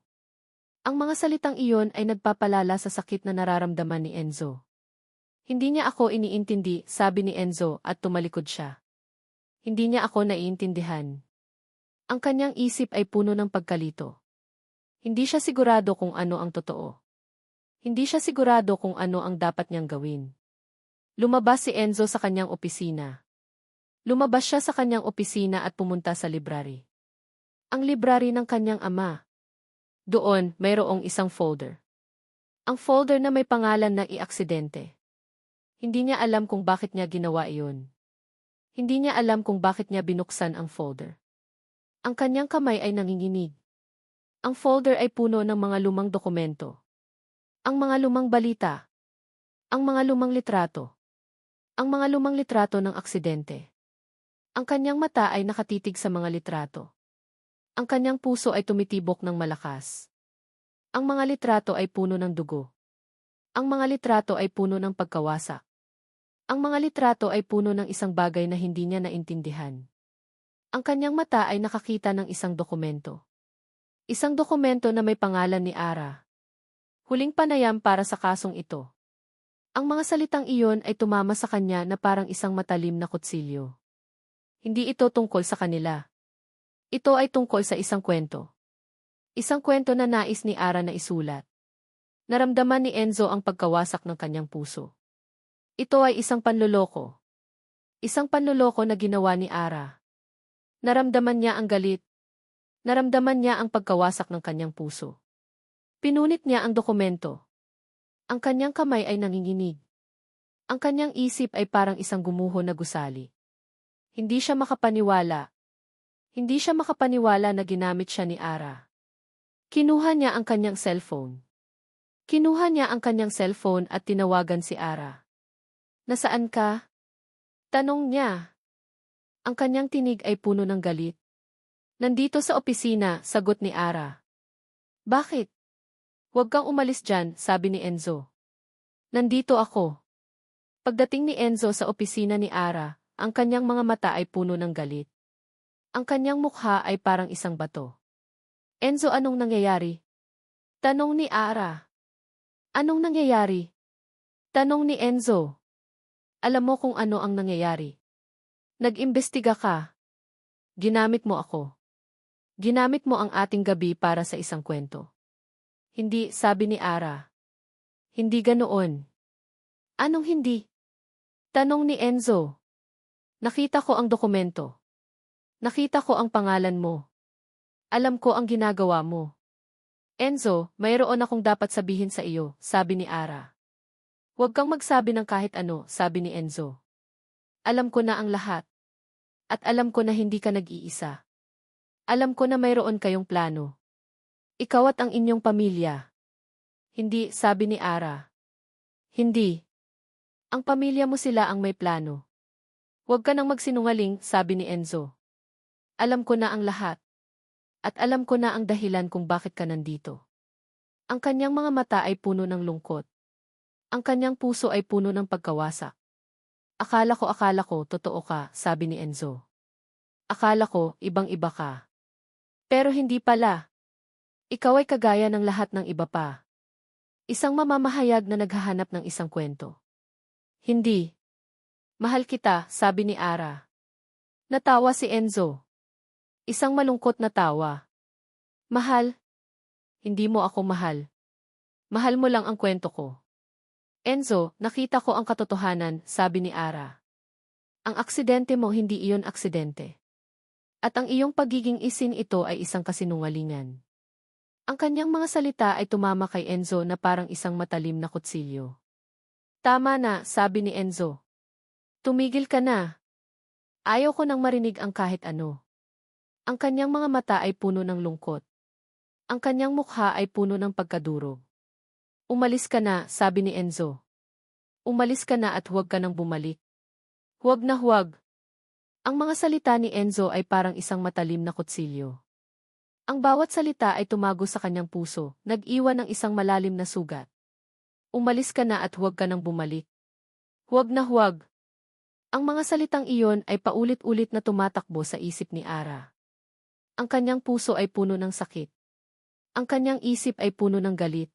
Ang mga salitang iyon ay nagpapalala sa sakit na nararamdaman ni Enzo. Hindi niya ako iniintindi, sabi ni Enzo at tumalikod siya. Hindi niya ako naiintindihan. Ang kanyang isip ay puno ng pagkalito. Hindi siya sigurado kung ano ang totoo. Hindi siya sigurado kung ano ang dapat niyang gawin. Lumabas si Enzo sa kanyang opisina. Lumabas siya sa kanyang opisina at pumunta sa library. Ang library ng kanyang ama. Doon, mayroong isang folder. Ang folder na may pangalan na iaksidente. Hindi niya alam kung bakit niya ginawa iyon. Hindi niya alam kung bakit niya binuksan ang folder. Ang kanyang kamay ay nanginginig. Ang folder ay puno ng mga lumang dokumento. Ang mga lumang balita. Ang mga lumang litrato. Ang mga lumang litrato ng aksidente. Ang kanyang mata ay nakatitig sa mga litrato. Ang kanyang puso ay tumitibok ng malakas. Ang mga litrato ay puno ng dugo. Ang mga litrato ay puno ng pagkawasak. Ang mga litrato ay puno ng isang bagay na hindi niya naintindihan. Ang kanyang mata ay nakakita ng isang dokumento. Isang dokumento na may pangalan ni Ara. Huling panayam para sa kasong ito. Ang mga salitang iyon ay tumama sa kanya na parang isang matalim na kutsilyo. Hindi ito tungkol sa kanila. Ito ay tungkol sa isang kwento. Isang kwento na nais ni Ara na isulat. Naramdaman ni Enzo ang pagkawasak ng kanyang puso. Ito ay isang panloloko. Isang panloloko na ginawa ni Ara. Naramdaman niya ang galit. Naramdaman niya ang pagkawasak ng kanyang puso. Pinunit niya ang dokumento. Ang kanyang kamay ay nanginginig. Ang kanyang isip ay parang isang gumuho na gusali. Hindi siya makapaniwala. Hindi siya makapaniwala na ginamit siya ni Ara. Kinuha niya ang kanyang cellphone. Kinuha niya ang kanyang cellphone at tinawagan si Ara. Nasaan ka? Tanong niya. Ang kanyang tinig ay puno ng galit. Nandito sa opisina, sagot ni Ara. Bakit? Huwag kang umalis dyan, sabi ni Enzo. Nandito ako. Pagdating ni Enzo sa opisina ni Ara, ang kanyang mga mata ay puno ng galit. Ang kanyang mukha ay parang isang bato. Enzo, anong nangyayari? Tanong ni Ara. Anong nangyayari? Tanong ni Enzo. Alam mo kung ano ang nangyayari. Nag-imbestiga ka. Ginamit mo ako. Ginamit mo ang ating gabi para sa isang kwento. Hindi, sabi ni Ara. Hindi ganoon. Anong hindi? Tanong ni Enzo. Nakita ko ang dokumento. Nakita ko ang pangalan mo. Alam ko ang ginagawa mo. Enzo, mayroon akong dapat sabihin sa iyo, sabi ni Ara. Huwag kang magsabi ng kahit ano, sabi ni Enzo. Alam ko na ang lahat. At alam ko na hindi ka nag-iisa. Alam ko na mayroon kayong plano. Ikaw at ang inyong pamilya. Hindi, sabi ni Ara. Hindi. Ang pamilya mo sila ang may plano. Huwag ka nang magsinungaling, sabi ni Enzo. Alam ko na ang lahat. At alam ko na ang dahilan kung bakit ka nandito. Ang kanyang mga mata ay puno ng lungkot. Ang kanyang puso ay puno ng pagkawasak. Akala ko, totoo ka, sabi ni Enzo. Akala ko, ibang-iba ka. Pero hindi pala. Ikaw ay kagaya ng lahat ng iba pa. Isang mamamahayag na naghahanap ng isang kwento. Hindi. Mahal kita, sabi ni Ara. Natawa si Enzo. Isang malungkot na tawa. Mahal? Hindi mo ako mahal. Mahal mo lang ang kwento ko. Enzo, nakita ko ang katotohanan, sabi ni Ara. Ang aksidente mo hindi iyon aksidente. At ang iyong pagiging isin ito ay isang kasinungalingan. Ang kanyang mga salita ay tumama kay Enzo na parang isang matalim na kutsilyo. Tama na, sabi ni Enzo. Tumigil ka na. Ayaw ko nang marinig ang kahit ano. Ang kanyang mga mata ay puno ng lungkot. Ang kanyang mukha ay puno ng pagkadurog. Umalis ka na, sabi ni Enzo. Umalis ka na at huwag ka nang bumalik. Huwag na huwag. Ang mga salita ni Enzo ay parang isang matalim na kutsilyo. Ang bawat salita ay tumago sa kanyang puso, nag-iwan ng isang malalim na sugat. Umalis ka na at huwag ka nang bumalik. Huwag na huwag. Ang mga salitang iyon ay paulit-ulit na tumatakbo sa isip ni Ara. Ang kanyang puso ay puno ng sakit. Ang kanyang isip ay puno ng galit.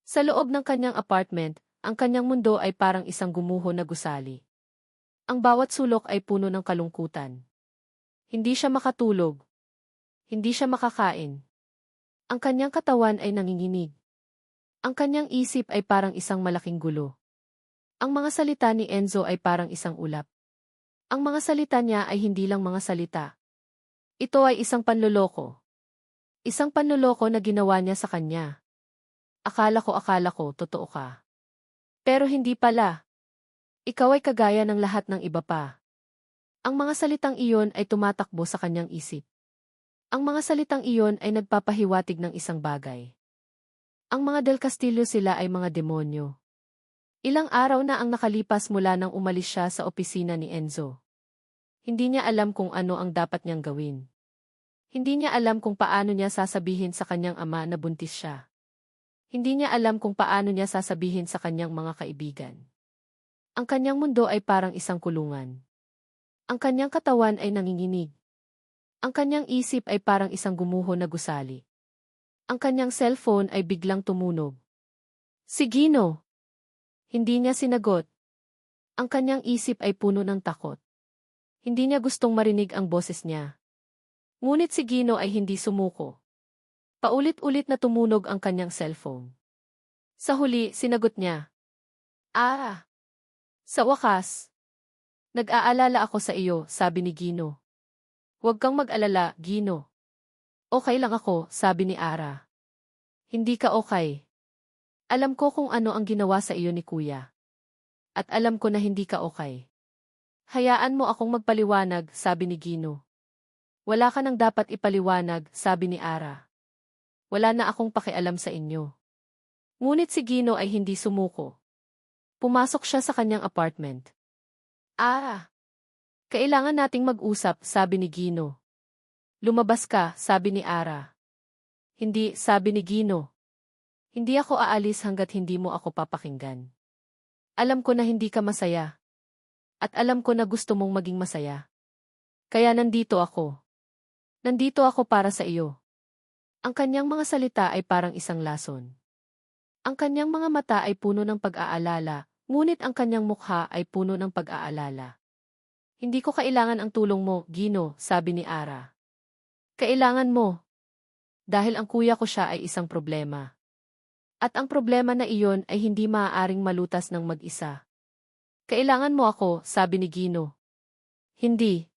Sa loob ng kanyang apartment, ang kanyang mundo ay parang isang gumuho na gusali. Ang bawat sulok ay puno ng kalungkutan. Hindi siya makatulog. Hindi siya makakain. Ang kanyang katawan ay nanginginig. Ang kanyang isip ay parang isang malaking gulo. Ang mga salita ni Enzo ay parang isang ulap. Ang mga salita niya ay hindi lang mga salita. Ito ay isang panloloko. Isang panloloko na ginawa niya sa kanya. Akala ko, totoo ka. Pero hindi pala. Ikaw ay kagaya ng lahat ng iba pa. Ang mga salitang iyon ay tumatakbo sa kanyang isip. Ang mga salitang iyon ay nagpapahiwatig ng isang bagay. Ang mga Del Castillo sila ay mga demonyo. Ilang araw na ang nakalipas mula nang umalis siya sa opisina ni Enzo. Hindi niya alam kung ano ang dapat niyang gawin. Hindi niya alam kung paano niya sasabihin sa kanyang ama na buntis siya. Hindi niya alam kung paano niya sasabihin sa kanyang mga kaibigan. Ang kanyang mundo ay parang isang kulungan. Ang kanyang katawan ay nanginginig. Ang kanyang isip ay parang isang gumuho na gusali. Ang kanyang cellphone ay biglang tumunog. Si Gino! Hindi niya sinagot. Ang kanyang isip ay puno ng takot. Hindi niya gustong marinig ang boses niya. Ngunit si Gino ay hindi sumuko. Paulit-ulit na tumunog ang kanyang cellphone. Sa huli, sinagot niya. Sa wakas. Nag-aalala ako sa iyo, sabi ni Gino. Huwag kang mag-alala, Gino. Okay lang ako, sabi ni Ara. Hindi ka okay. Alam ko kung ano ang ginawa sa iyo ni Kuya. At alam ko na hindi ka okay. Hayaan mo akong magpaliwanag, sabi ni Gino. Wala ka nang dapat ipaliwanag, sabi ni Ara. Wala na akong pakialam sa inyo. Ngunit si Gino ay hindi sumuko. Pumasok siya sa kanyang apartment. Ara! Kailangan nating mag-usap, sabi ni Gino. Lumabas ka, sabi ni Ara. Hindi, sabi ni Gino. Hindi ako aalis hanggat hindi mo ako papakinggan. Alam ko na hindi ka masaya. At alam ko na gusto mong maging masaya. Kaya nandito ako. Nandito ako para sa iyo. Ang kanyang mga salita ay parang isang lason. Ang kanyang mga mata ay puno ng pag-aalala, ngunit ang kanyang mukha ay puno ng pag-aalala. Hindi ko kailangan ang tulong mo, Gino, sabi ni Ara. Kailangan mo. Dahil ang kuya ko siya ay isang problema. At ang problema na iyon ay hindi maaaring malutas ng mag-isa. Kailangan mo ako, sabi ni Gino. Hindi.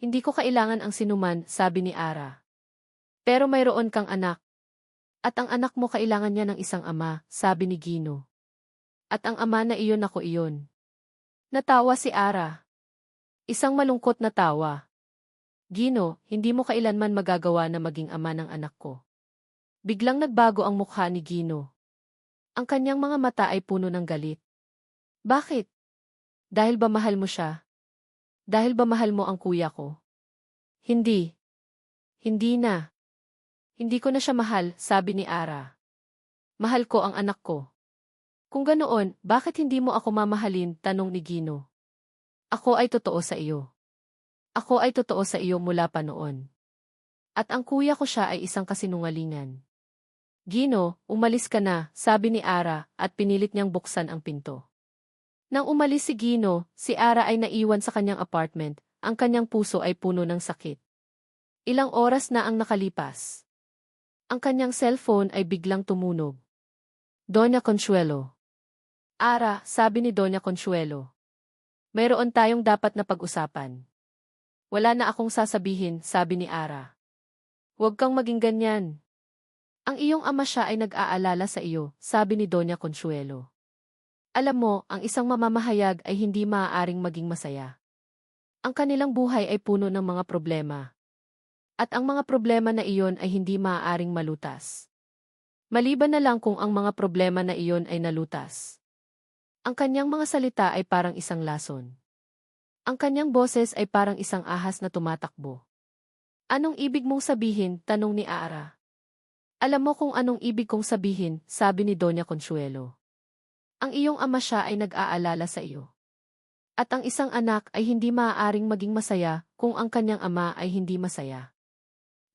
Hindi ko kailangan ang sinuman, sabi ni Ara. Pero mayroon kang anak. At ang anak mo kailangan niya ng isang ama, sabi ni Gino. At ang ama na iyon ako iyon. Natawa si Ara. Isang malungkot na tawa. Gino, hindi mo kailanman magagawa na maging ama ng anak ko. Biglang nagbago ang mukha ni Gino. Ang kanyang mga mata ay puno ng galit. Bakit? Dahil ba mahal mo siya? Dahil ba mahal mo ang kuya ko? Hindi. Hindi na. Hindi ko na siya mahal, sabi ni Ara. Mahal ko ang anak ko. Kung ganoon, bakit hindi mo ako mamahalin, tanong ni Gino. Ako ay totoo sa iyo. Ako ay totoo sa iyo mula pa noon. At ang kuya ko siya ay isang kasinungalingan. Gino, umalis ka na, sabi ni Ara, at pinilit niyang buksan ang pinto. Nang umalis si Gino, si Ara ay naiwan sa kanyang apartment, ang kanyang puso ay puno ng sakit. Ilang oras na ang nakalipas. Ang kanyang cellphone ay biglang tumunog. Doña Consuelo. Ara, sabi ni Doña Consuelo. Mayroon tayong dapat na pag-usapan. Wala na akong sasabihin, sabi ni Ara. Huwag kang maging ganyan. Ang iyong ama siya ay nag-aalala sa iyo, sabi ni Doña Consuelo. Alam mo, ang isang mamamahayag ay hindi maaaring maging masaya. Ang kanilang buhay ay puno ng mga problema. At ang mga problema na iyon ay hindi maaaring malutas. Maliban na lang kung ang mga problema na iyon ay nalutas. Ang kanyang mga salita ay parang isang lason. Ang kanyang boses ay parang isang ahas na tumatakbo. Anong ibig mong sabihin? Tanong ni Ara. Alam mo kung anong ibig kong sabihin, sabi ni Doña Consuelo. Ang iyong ama siya ay nag-aalala sa iyo. At ang isang anak ay hindi maaaring maging masaya kung ang kanyang ama ay hindi masaya.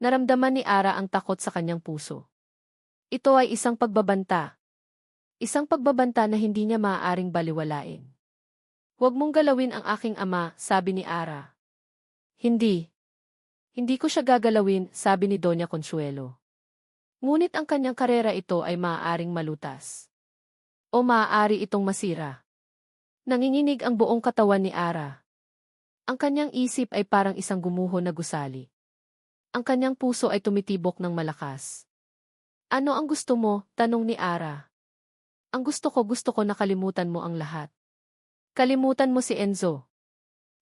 Naramdaman ni Ara ang takot sa kanyang puso. Ito ay isang pagbabanta. Isang pagbabanta na hindi niya maaaring baliwalain. Huwag mong galawin ang aking ama, sabi ni Ara. Hindi. Hindi ko siya gagalawin, sabi ni Doña Consuelo. Ngunit ang kanyang karera ito ay maaaring malutas. O maaari itong masira. Nanginginig ang buong katawan ni Ara. Ang kanyang isip ay parang isang gumuho na gusali. Ang kanyang puso ay tumitibok ng malakas. Ano ang gusto mo? Tanong ni Ara. Ang gusto ko nakalimutan mo ang lahat. Kalimutan mo si Enzo.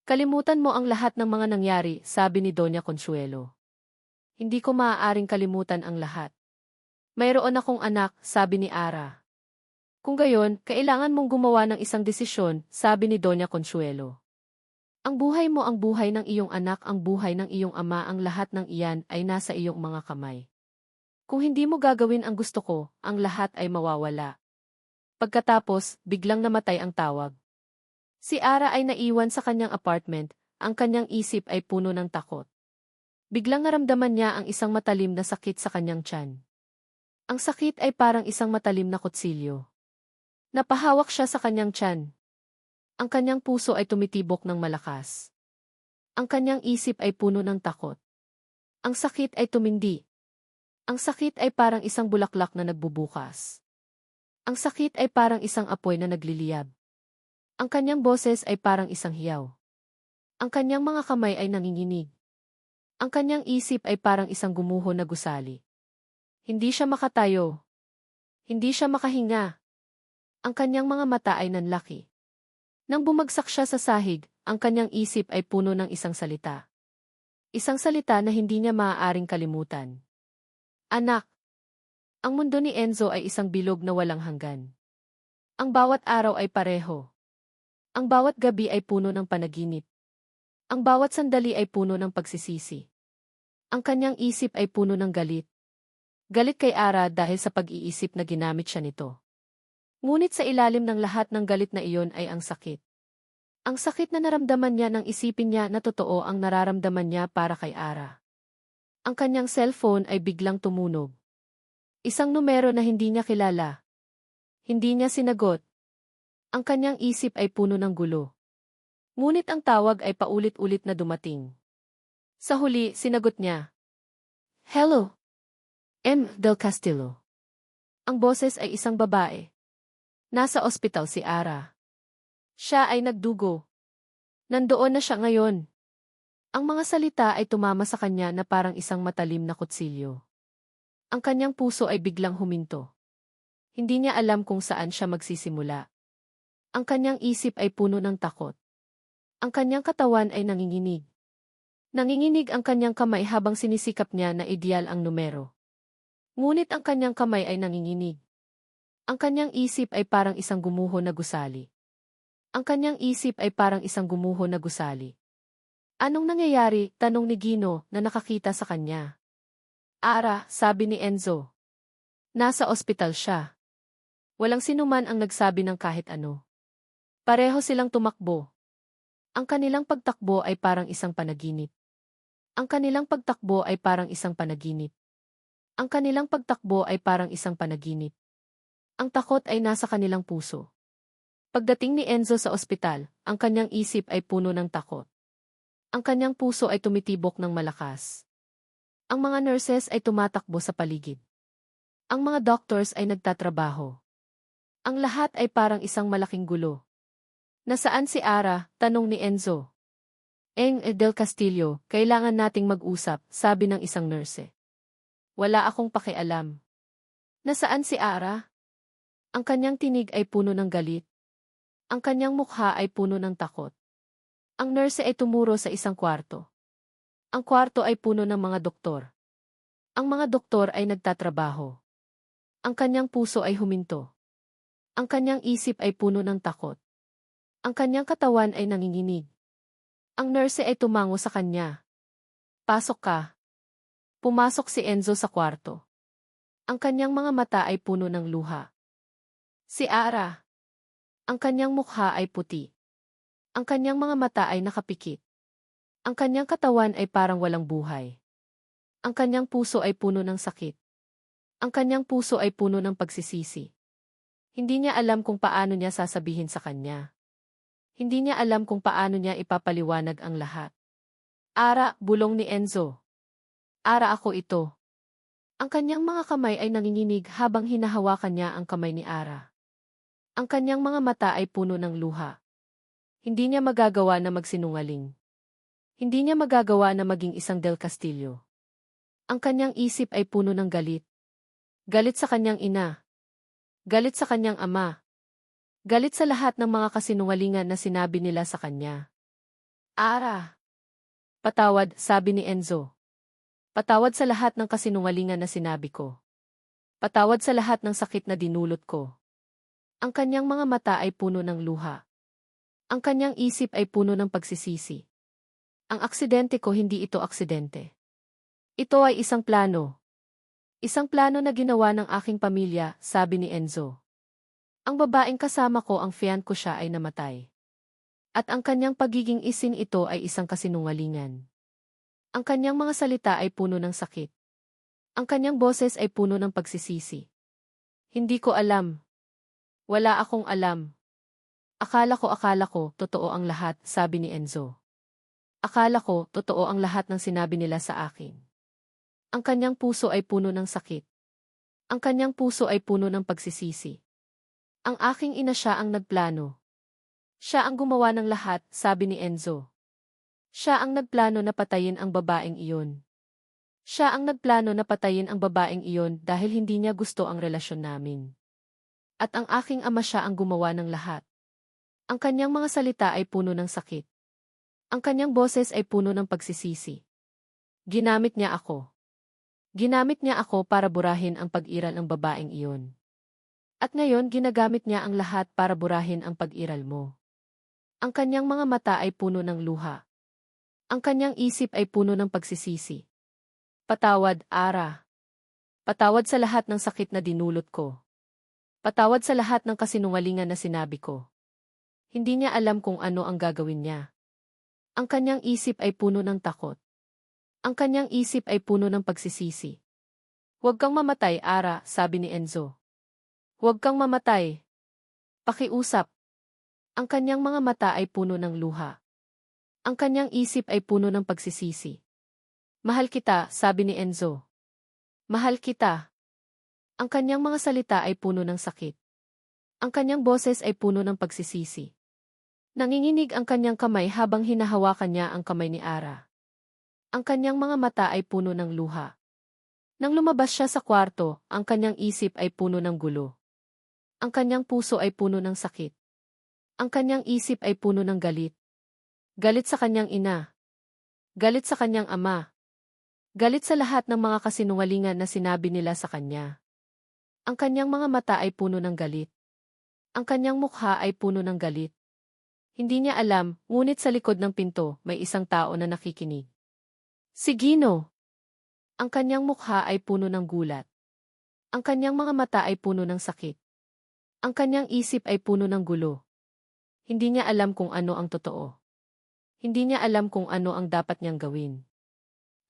Kalimutan mo ang lahat ng mga nangyari, sabi ni Doña Consuelo. Hindi ko maaaring kalimutan ang lahat. Mayroon akong anak, sabi ni Ara. Kung gayon, kailangan mong gumawa ng isang desisyon, sabi ni Doña Consuelo. Ang buhay mo ang buhay ng iyong anak, ang buhay ng iyong ama, ang lahat ng iyan ay nasa iyong mga kamay. Kung hindi mo gagawin ang gusto ko, ang lahat ay mawawala. Pagkatapos, biglang namatay ang tawag. Si Ara ay naiwan sa kanyang apartment, ang kanyang isip ay puno ng takot. Biglang naramdaman niya ang isang matalim na sakit sa kanyang tiyan. Ang sakit ay parang isang matalim na kutsilyo. Napahawak siya sa kanyang tiyan. Ang kanyang puso ay tumitibok ng malakas. Ang kanyang isip ay puno ng takot. Ang sakit ay tumindi. Ang sakit ay parang isang bulaklak na nagbubukas. Ang sakit ay parang isang apoy na nagliliyab. Ang kanyang boses ay parang isang hiyaw. Ang kanyang mga kamay ay nanginginig. Ang kanyang isip ay parang isang gumuho na gusali. Hindi siya makatayo. Hindi siya makahinga. Ang kanyang mga mata ay nanlaki. Nang bumagsak siya sa sahig, ang kanyang isip ay puno ng isang salita. Isang salita na hindi niya maaaring kalimutan. Anak. Ang mundo ni Enzo ay isang bilog na walang hanggan. Ang bawat araw ay pareho. Ang bawat gabi ay puno ng panaginip. Ang bawat sandali ay puno ng pagsisisi. Ang kanyang isip ay puno ng galit. Galit kay Ara dahil sa pag-iisip na ginamit siya nito. Ngunit sa ilalim ng lahat ng galit na iyon ay ang sakit. Ang sakit na naramdaman niya nang isipin niya na totoo ang nararamdaman niya para kay Ara. Ang kanyang cellphone ay biglang tumunog. Isang numero na hindi niya kilala. Hindi niya sinagot. Ang kanyang isip ay puno ng gulo. Ngunit ang tawag ay paulit-ulit na dumating. Sa huli, sinagot niya. Hello. M. Del Castillo. Ang boses ay isang babae. Nasa ospital si Ara. Siya ay nagdugo. Nandoon na siya ngayon. Ang mga salita ay tumama sa kanya na parang isang matalim na kutsilyo. Ang kanyang puso ay biglang huminto. Hindi niya alam kung saan siya magsisimula. Ang kanyang isip ay puno ng takot. Ang kanyang katawan ay nanginginig. Nanginginig ang kanyang kamay habang sinisikap niya na ideal ang numero. Ngunit ang kanyang kamay ay nanginginig. Ang kanyang isip ay parang isang gumuho na gusali. Ang kanyang isip ay parang isang gumuho na gusali. Anong nangyayari? Tanong ni Gino na nakakita sa kanya. Ara, sabi ni Enzo. Nasa ospital siya. Walang sinuman ang nagsabi ng kahit ano. Pareho silang tumakbo. Ang kanilang pagtakbo ay parang isang panaginip. Ang kanilang pagtakbo ay parang isang panaginip. Ang kanilang pagtakbo ay parang isang panaginip. Ang takot ay nasa kanilang puso. Pagdating ni Enzo sa ospital, ang kanyang isip ay puno ng takot. Ang kanyang puso ay tumitibok ng malakas. Ang mga nurses ay tumatakbo sa paligid. Ang mga doctors ay nagtatrabaho. Ang lahat ay parang isang malaking gulo. Nasaan si Ara? Tanong ni Enzo. Eng Del Castillo, kailangan nating mag-usap, sabi ng isang nurse. Wala akong pakialam. Nasaan si Ara? Ang kanyang tinig ay puno ng galit. Ang kanyang mukha ay puno ng takot. Ang nurse ay tumuro sa isang kwarto. Ang kwarto ay puno ng mga doktor. Ang mga doktor ay nagtatrabaho. Ang kanyang puso ay huminto. Ang kanyang isip ay puno ng takot. Ang kanyang katawan ay nanginginig. Ang nurse ay tumango sa kanya. Pasok ka. Pumasok si Enzo sa kwarto. Ang kanyang mga mata ay puno ng luha. Si Ara. Ang kanyang mukha ay puti. Ang kanyang mga mata ay nakapikit. Ang kanyang katawan ay parang walang buhay. Ang kanyang puso ay puno ng sakit. Ang kanyang puso ay puno ng pagsisisi. Hindi niya alam kung paano niya sasabihin sa kanya. Hindi niya alam kung paano niya ipapaliwanag ang lahat. Ara, bulong ni Enzo. Ara, ako ito. Ang kanyang mga kamay ay nanginginig habang hinahawakan niya ang kamay ni Ara. Ang kanyang mga mata ay puno ng luha. Hindi niya magagawa na magsinungaling. Hindi niya magagawa na maging isang Del Castillo. Ang kanyang isip ay puno ng galit. Galit sa kanyang ina. Galit sa kanyang ama. Galit sa lahat ng mga kasinungalingan na sinabi nila sa kanya. Ara. Patawad, sabi ni Enzo. Patawad sa lahat ng kasinungalingan na sinabi ko. Patawad sa lahat ng sakit na dinulot ko. Ang kanyang mga mata ay puno ng luha. Ang kanyang isip ay puno ng pagsisisi. Ang aksidente ko, hindi ito aksidente. Ito ay isang plano. Isang plano na ginawa ng aking pamilya, sabi ni Enzo. Ang babaeng kasama ko, ang fiancé ko, siya ay namatay. At ang kanyang pagiging isin ito ay isang kasinungalingan. Ang kanyang mga salita ay puno ng sakit. Ang kanyang boses ay puno ng pagsisisi. Hindi ko alam. Wala akong alam. Akala ko, totoo ang lahat, sabi ni Enzo. Akala ko, totoo ang lahat ng sinabi nila sa akin. Ang kanyang puso ay puno ng sakit. Ang kanyang puso ay puno ng pagsisisi. Ang aking ina, siya ang nagplano. Siya ang gumawa ng lahat, sabi ni Enzo. Siya ang nagplano na patayin ang babaeng iyon. Siya ang nagplano na patayin ang babaeng iyon dahil hindi niya gusto ang relasyon namin. At ang aking ama siya ang gumawa ng lahat. Ang kanyang mga salita ay puno ng sakit. Ang kanyang boses ay puno ng pagsisisi. Ginamit niya ako. Ginamit niya ako para burahin ang pag-iral ng babaeng iyon. At ngayon ginagamit niya ang lahat para burahin ang pag-iral mo. Ang kanyang mga mata ay puno ng luha. Ang kanyang isip ay puno ng pagsisisi. Patawad, Ara. Patawad sa lahat ng sakit na dinulot ko. Patawad sa lahat ng kasinungalingan na sinabi ko. Hindi niya alam kung ano ang gagawin niya. Ang kanyang isip ay puno ng takot. Ang kanyang isip ay puno ng pagsisisi. Huwag kang mamatay, Ara, sabi ni Enzo. Huwag kang mamatay. Pakiusap. Ang kanyang mga mata ay puno ng luha. Ang kanyang isip ay puno ng pagsisisi. Mahal kita, sabi ni Enzo. Mahal kita. Ang kanyang mga salita ay puno ng sakit. Ang kanyang boses ay puno ng pagsisisi. Nanginginig ang kanyang kamay habang hinahawakan niya ang kamay ni Ara. Ang kanyang mga mata ay puno ng luha. Nang lumabas siya sa kwarto, ang kanyang isip ay puno ng gulo. Ang kanyang puso ay puno ng sakit. Ang kanyang isip ay puno ng galit. Galit sa kanyang ina. Galit sa kanyang ama. Galit sa lahat ng mga kasinungalingan na sinabi nila sa kanya. Ang kanyang mga mata ay puno ng galit. Ang kanyang mukha ay puno ng galit. Hindi niya alam, ngunit sa likod ng pinto, may isang tao na nakikinig. Si Gino. Ang kanyang mukha ay puno ng gulat. Ang kanyang mga mata ay puno ng sakit. Ang kanyang isip ay puno ng gulo. Hindi niya alam kung ano ang totoo. Hindi niya alam kung ano ang dapat niyang gawin.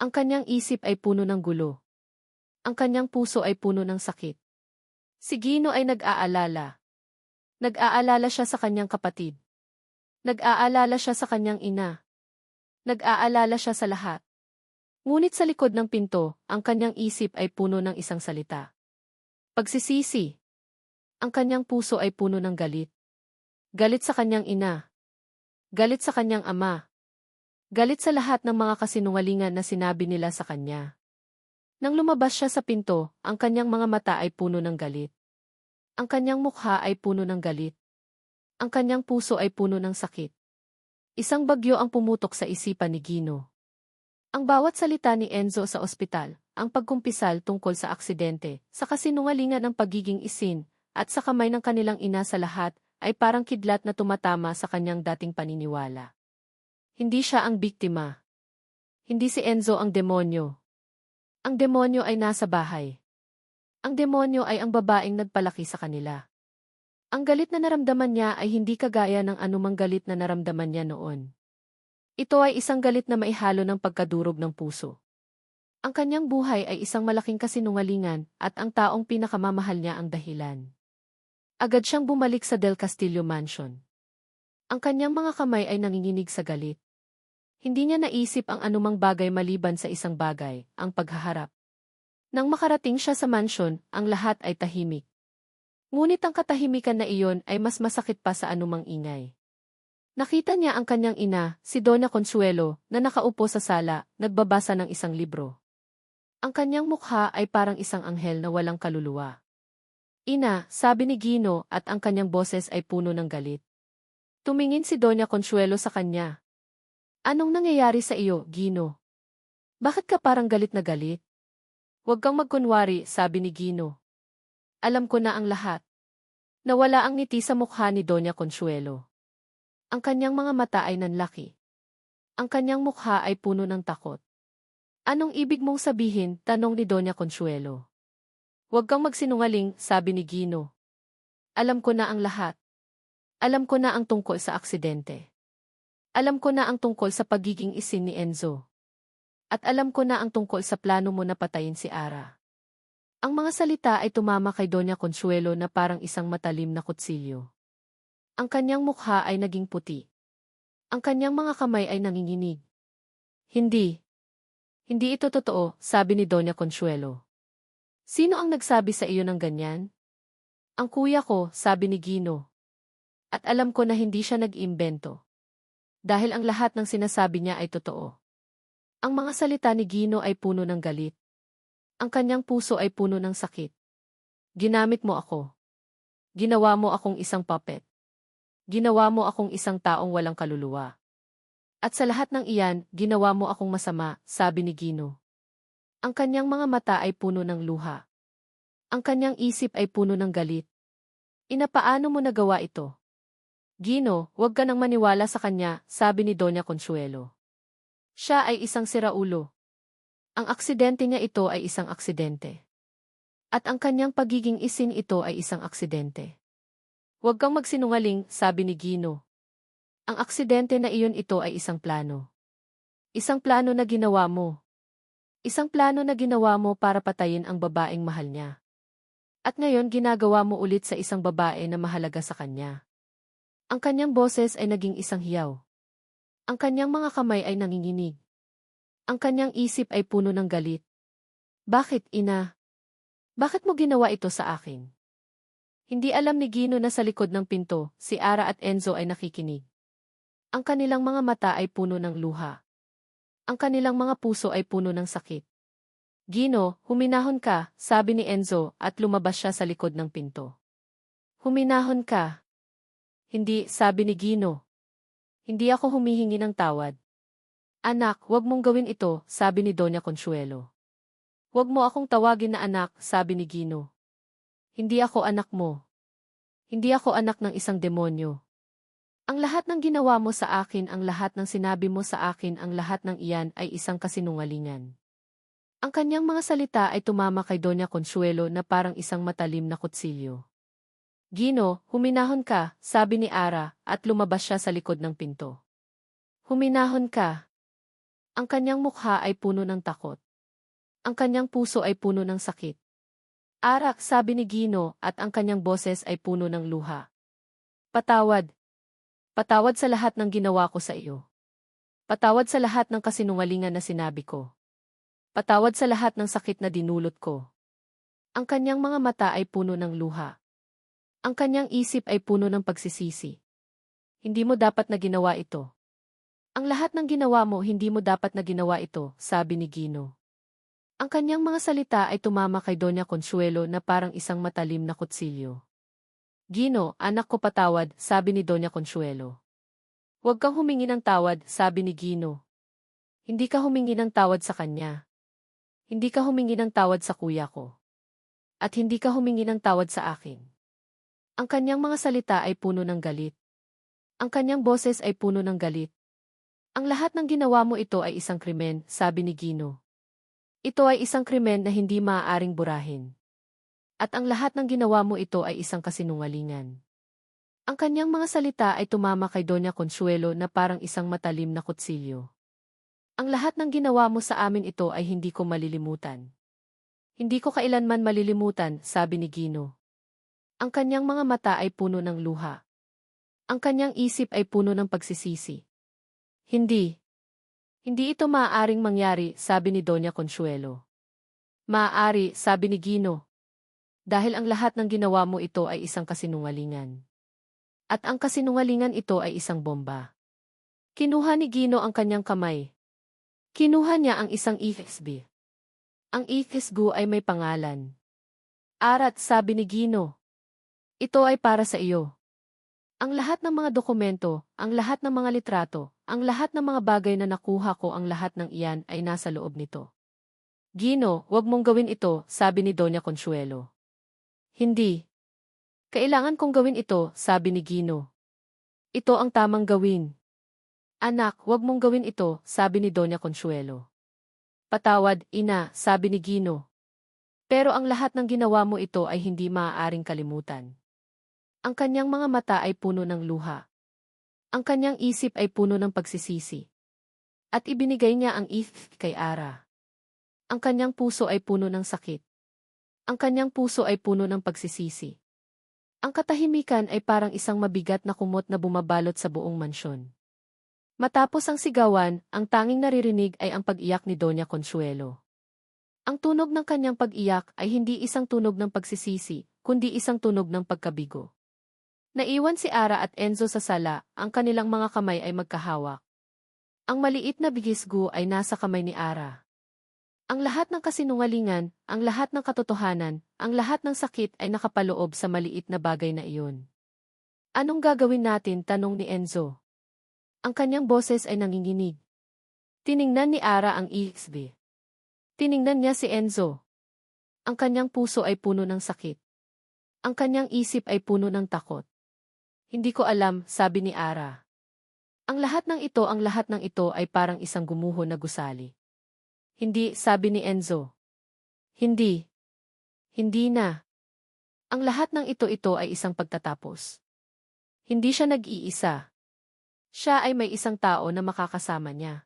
Ang kanyang isip ay puno ng gulo. Ang kanyang puso ay puno ng sakit. Si Gino ay nag-aalala. Nag-aalala siya sa kanyang kapatid. Nag-aalala siya sa kanyang ina. Nag-aalala siya sa lahat. Ngunit sa likod ng pinto, ang kanyang isip ay puno ng isang salita. Pagsisisi. Ang kanyang puso ay puno ng galit. Galit sa kanyang ina. Galit sa kanyang ama. Galit sa lahat ng mga kasinungalingan na sinabi nila sa kanya. Nang lumabas siya sa pinto, ang kanyang mga mata ay puno ng galit. Ang kanyang mukha ay puno ng galit. Ang kanyang puso ay puno ng sakit. Isang bagyo ang pumutok sa isipan ni Gino. Ang bawat salita ni Enzo sa ospital, ang pagkumpisal tungkol sa aksidente, sa kasinungalingan ng pagiging isin, at sa kamay ng kanilang ina sa lahat, ay parang kidlat na tumatama sa kanyang dating paniniwala. Hindi siya ang biktima. Hindi si Enzo ang demonyo. Ang demonyo ay nasa bahay. Ang demonyo ay ang babaeng nagpalaki sa kanila. Ang galit na naramdaman niya ay hindi kagaya ng anumang galit na naramdaman niya noon. Ito ay isang galit na maihalo ng pagkadurog ng puso. Ang kanyang buhay ay isang malaking kasinungalingan at ang taong pinakamamahal niya ang dahilan. Agad siyang bumalik sa Del Castillo Mansion. Ang kanyang mga kamay ay nanginginig sa galit. Hindi niya naisip ang anumang bagay maliban sa isang bagay, ang paghaharap. Nang makarating siya sa mansion, ang lahat ay tahimik. Ngunit ang katahimikan na iyon ay mas masakit pa sa anumang ingay. Nakita niya ang kanyang ina, si Doña Consuelo, na nakaupo sa sala, nagbabasa ng isang libro. Ang kanyang mukha ay parang isang anghel na walang kaluluwa. Ina, sabi ni Gino at ang kanyang boses ay puno ng galit. Tumingin si Doña Consuelo sa kanya. Anong nangyayari sa iyo, Gino? Bakit ka parang galit na galit? Huwag kang magkunwari, sabi ni Gino. Alam ko na ang lahat. Nawala ang ngiti sa mukha ni Doña Consuelo. Ang kanyang mga mata ay nanlaki. Ang kanyang mukha ay puno ng takot. Anong ibig mong sabihin? Tanong ni Doña Consuelo. Huwag kang magsinungaling, sabi ni Gino. Alam ko na ang lahat. Alam ko na ang tungkol sa aksidente. Alam ko na ang tungkol sa pagiging isin ni Enzo. At alam ko na ang tungkol sa plano mo na patayin si Ara. Ang mga salita ay tumama kay Doña Consuelo na parang isang matalim na kutsilyo. Ang kanyang mukha ay naging puti. Ang kanyang mga kamay ay nanginginig. Hindi. Hindi ito totoo, sabi ni Doña Consuelo. Sino ang nagsabi sa iyo ng ganyan? Ang kuya ko, sabi ni Gino. At alam ko na hindi siya nag-imbento. Dahil ang lahat ng sinasabi niya ay totoo. Ang mga salita ni Gino ay puno ng galit. Ang kanyang puso ay puno ng sakit. Ginamit mo ako. Ginawa mo akong isang puppet. Ginawa mo akong isang taong walang kaluluwa. At sa lahat ng iyan, ginawa mo akong masama, sabi ni Gino. Ang kanyang mga mata ay puno ng luha. Ang kanyang isip ay puno ng galit. Paano mo nagawa ito? Gino, huwag ka nang maniwala sa kanya, sabi ni Doña Consuelo. Siya ay isang siraulo. Ang aksidente niya ito ay isang aksidente. At ang kanyang pagiging isin ito ay isang aksidente. Huwag kang magsinungaling, sabi ni Gino. Ang aksidente na iyon ito ay isang plano. Isang plano na ginawa mo. Isang plano na ginawa mo para patayin ang babaeng mahal niya. At ngayon ginagawa mo ulit sa isang babae na mahalaga sa kanya. Ang kanyang boses ay naging isang hiyaw. Ang kanyang mga kamay ay nanginginig. Ang kanyang isip ay puno ng galit. Bakit, ina? Bakit mo ginawa ito sa akin? Hindi alam ni Gino na sa likod ng pinto, si Ara at Enzo ay nakikinig. Ang kanilang mga mata ay puno ng luha. Ang kanilang mga puso ay puno ng sakit. Gino, huminahon ka, sabi ni Enzo at lumabas siya sa likod ng pinto. Huminahon ka. Hindi, sabi ni Gino. Hindi ako humihingi ng tawad. Anak, huwag mong gawin ito, sabi ni Doña Consuelo. Huwag mo akong tawagin na anak, sabi ni Gino. Hindi ako anak mo. Hindi ako anak ng isang demonyo. Ang lahat ng ginawa mo sa akin, ang lahat ng sinabi mo sa akin, ang lahat ng iyan ay isang kasinungalingan. Ang kanyang mga salita ay tumama kay Doña Consuelo na parang isang matalim na kutsilyo. Gino, huminahon ka, sabi ni Ara, at lumabas siya sa likod ng pinto. Huminahon ka. Ang kanyang mukha ay puno ng takot. Ang kanyang puso ay puno ng sakit. Arak, sabi ni Gino, at ang kanyang boses ay puno ng luha. Patawad. Patawad sa lahat ng ginawa ko sa iyo. Patawad sa lahat ng kasinungalingan na sinabi ko. Patawad sa lahat ng sakit na dinulot ko. Ang kanyang mga mata ay puno ng luha. Ang kanyang isip ay puno ng pagsisisi. Hindi mo dapat na ginawa ito. Ang lahat ng ginawa mo, hindi mo dapat na ginawa ito, sabi ni Gino. Ang kanyang mga salita ay tumama kay Doña Consuelo na parang isang matalim na kutsilyo. Gino, anak ko, patawad, sabi ni Doña Consuelo. Huwag kang humingi ng tawad, sabi ni Gino. Hindi ka humingi ng tawad sa kanya. Hindi ka humingi ng tawad sa kuya ko. At hindi ka humingi ng tawad sa akin. Ang kanyang mga salita ay puno ng galit. Ang kanyang boses ay puno ng galit. Ang lahat ng ginawa mo ito ay isang krimen, sabi ni Gino. Ito ay isang krimen na hindi maaaring burahin. At ang lahat ng ginawa mo ito ay isang kasinungalingan. Ang kanyang mga salita ay tumama kay Doña Consuelo na parang isang matalim na kutsilyo. Ang lahat ng ginawa mo sa amin ito ay hindi ko malilimutan. Hindi ko kailanman malilimutan, sabi ni Gino. Ang kanyang mga mata ay puno ng luha. Ang kanyang isip ay puno ng pagsisisi. Hindi. Hindi ito maaaring mangyari, sabi ni Doña Consuelo. Maaari, sabi ni Gino. Dahil ang lahat ng ginawa mo ito ay isang kasinungalingan. At ang kasinungalingan ito ay isang bomba. Kinuha ni Gino ang kanyang kamay. Kinuha niya ang isang EFSB. Ang EFSB ay may pangalan. Arat, sabi ni Gino. Ito ay para sa iyo. Ang lahat ng mga dokumento, ang lahat ng mga litrato, ang lahat ng mga bagay na nakuha ko, ang lahat ng iyan ay nasa loob nito. Gino, huwag mong gawin ito, sabi ni Doña Consuelo. Hindi. Kailangan kong gawin ito, sabi ni Gino. Ito ang tamang gawin. Anak, huwag mong gawin ito, sabi ni Doña Consuelo. Patawad, ina, sabi ni Gino. Pero ang lahat ng ginawa mo ito ay hindi maaaring kalimutan. Ang kanyang mga mata ay puno ng luha. Ang kanyang isip ay puno ng pagsisisi. At ibinigay niya ang kay Ara. Ang kanyang puso ay puno ng sakit. Ang kanyang puso ay puno ng pagsisisi. Ang katahimikan ay parang isang mabigat na kumot na bumabalot sa buong mansyon. Matapos ang sigawan, ang tanging naririnig ay ang pag-iyak ni Doña Consuelo. Ang tunog ng kanyang pag-iyak ay hindi isang tunog ng pagsisisi, kundi isang tunog ng pagkabigo. Naiwan si Ara at Enzo sa sala, ang kanilang mga kamay ay magkahawak. Ang maliit na bigisgo ay nasa kamay ni Ara. Ang lahat ng kasinungalingan, ang lahat ng katotohanan, ang lahat ng sakit ay nakapaloob sa maliit na bagay na iyon. Anong gagawin natin? Tanong ni Enzo. Ang kanyang boses ay nanginginig. Tiningnan ni Ara ang EXB. Tiningnan niya si Enzo. Ang kanyang puso ay puno ng sakit. Ang kanyang isip ay puno ng takot. Hindi ko alam, sabi ni Ara. Ang lahat ng ito ay parang isang gumuho na gusali. Hindi, sabi ni Enzo. Hindi. Hindi na. Ang lahat ng ito ay isang pagtatapos. Hindi siya nag-iisa. Siya ay may isang tao na makakasama niya.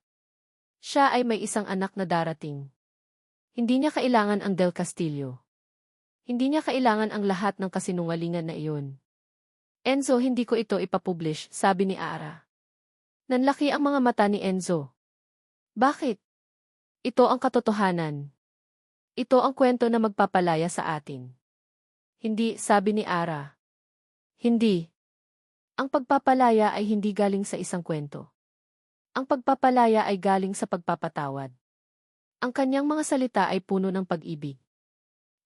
Siya ay may isang anak na darating. Hindi niya kailangan ang Del Castillo. Hindi niya kailangan ang lahat ng kasinungalingan na iyon. Enzo, hindi ko ito ipapublish, sabi ni Ara. Nanlaki ang mga mata ni Enzo. Bakit? Ito ang katotohanan. Ito ang kwento na magpapalaya sa atin. Hindi, sabi ni Ara. Hindi. Ang pagpapalaya ay hindi galing sa isang kwento. Ang pagpapalaya ay galing sa pagpapatawad. Ang kanyang mga salita ay puno ng pag-ibig.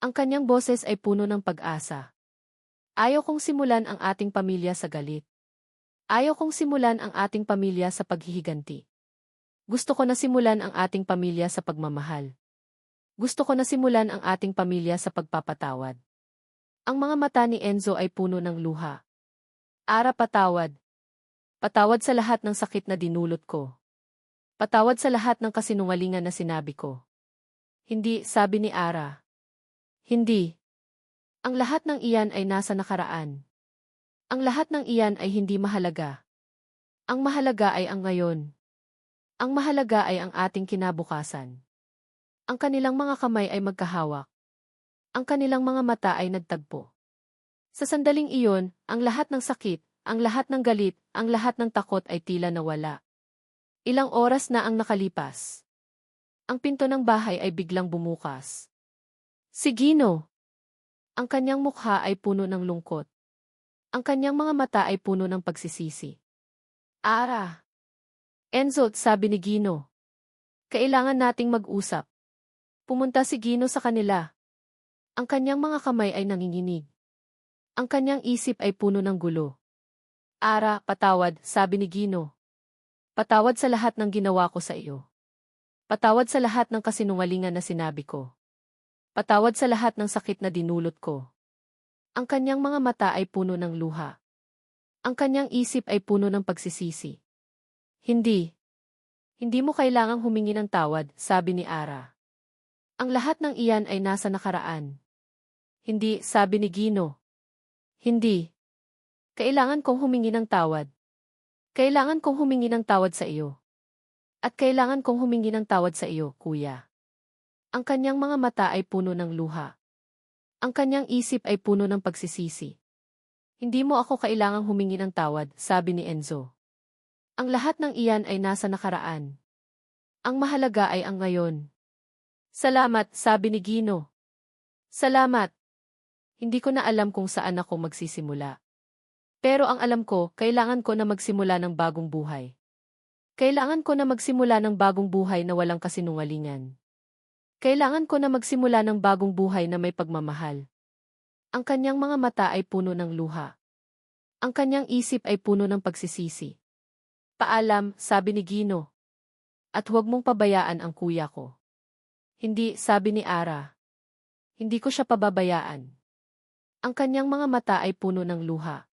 Ang kanyang boses ay puno ng pag-asa. Ayaw kong simulan ang ating pamilya sa galit. Ayaw kong simulan ang ating pamilya sa paghihiganti. Gusto ko na simulan ang ating pamilya sa pagmamahal. Gusto ko na simulan ang ating pamilya sa pagpapatawad. Ang mga mata ni Enzo ay puno ng luha. Ara, patawad. Patawad sa lahat ng sakit na dinulot ko. Patawad sa lahat ng kasinungalingan na sinabi ko. Hindi, sabi ni Ara. Hindi. Ang lahat ng iyan ay nasa nakaraan. Ang lahat ng iyan ay hindi mahalaga. Ang mahalaga ay ang ngayon. Ang mahalaga ay ang ating kinabukasan. Ang kanilang mga kamay ay magkahawak. Ang kanilang mga mata ay nagtagpo. Sa sandaling iyon, ang lahat ng sakit, ang lahat ng galit, ang lahat ng takot ay tila nawala. Ilang oras na ang nakalipas. Ang pinto ng bahay ay biglang bumukas. Si Gino. Ang kanyang mukha ay puno ng lungkot. Ang kanyang mga mata ay puno ng pagsisisi. Ara. Enzo, sabi ni Gino. Kailangan nating mag-usap. Pumunta si Gino sa kanila. Ang kanyang mga kamay ay nanginginig. Ang kanyang isip ay puno ng gulo. Ara, patawad, sabi ni Gino. Patawad sa lahat ng ginawa ko sa iyo. Patawad sa lahat ng kasinungalingan na sinabi ko. Patawad sa lahat ng sakit na dinulot ko. Ang kanyang mga mata ay puno ng luha. Ang kanyang isip ay puno ng pagsisisi. Hindi. Hindi mo kailangang humingi ng tawad, sabi ni Ara. Ang lahat ng iyan ay nasa nakaraan. Hindi, sabi ni Gino. Hindi. Kailangan kong humingi ng tawad. Kailangan kong humingi ng tawad sa iyo. At kailangan kong humingi ng tawad sa iyo, kuya. Ang kanyang mga mata ay puno ng luha. Ang kanyang isip ay puno ng pagsisisi. Hindi mo ako kailangang humingi ng tawad, sabi ni Enzo. Ang lahat ng iyan ay nasa nakaraan. Ang mahalaga ay ang ngayon. Salamat, sabi ni Gino. Salamat. Hindi ko na alam kung saan ako magsisimula. Pero ang alam ko, kailangan ko na magsimula ng bagong buhay. Kailangan ko na magsimula ng bagong buhay na walang kasinungalingan. Kailangan ko na magsimula ng bagong buhay na may pagmamahal. Ang kanyang mga mata ay puno ng luha. Ang kanyang isip ay puno ng pagsisisi. Paalam, sabi ni Gino. At huwag mong pabayaan ang kuya ko. Hindi, sabi ni Ara. Hindi ko siya pababayaan. Ang kanyang mga mata ay puno ng luha.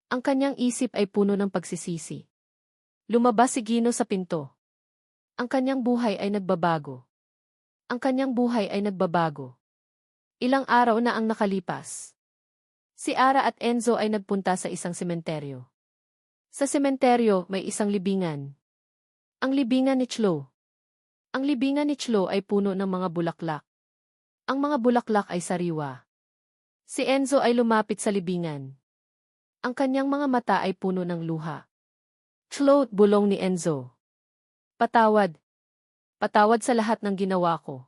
Ang kanyang isip ay puno ng pagsisisi. Lumabas si Gino sa pinto. Ang kanyang buhay ay nagbabago. Ang kanyang buhay ay nagbabago. Ilang araw na ang nakalipas. Si Ara at Enzo ay nagpunta sa isang sementeryo. Sa sementeryo, may isang libingan. Ang libingan ni Chlo. Ang libingan ni Chlo ay puno ng mga bulaklak. Ang mga bulaklak ay sariwa. Si Enzo ay lumapit sa libingan. Ang kanyang mga mata ay puno ng luha. Chlo, bulong ni Enzo. Patawad. Patawad sa lahat ng ginawa ko.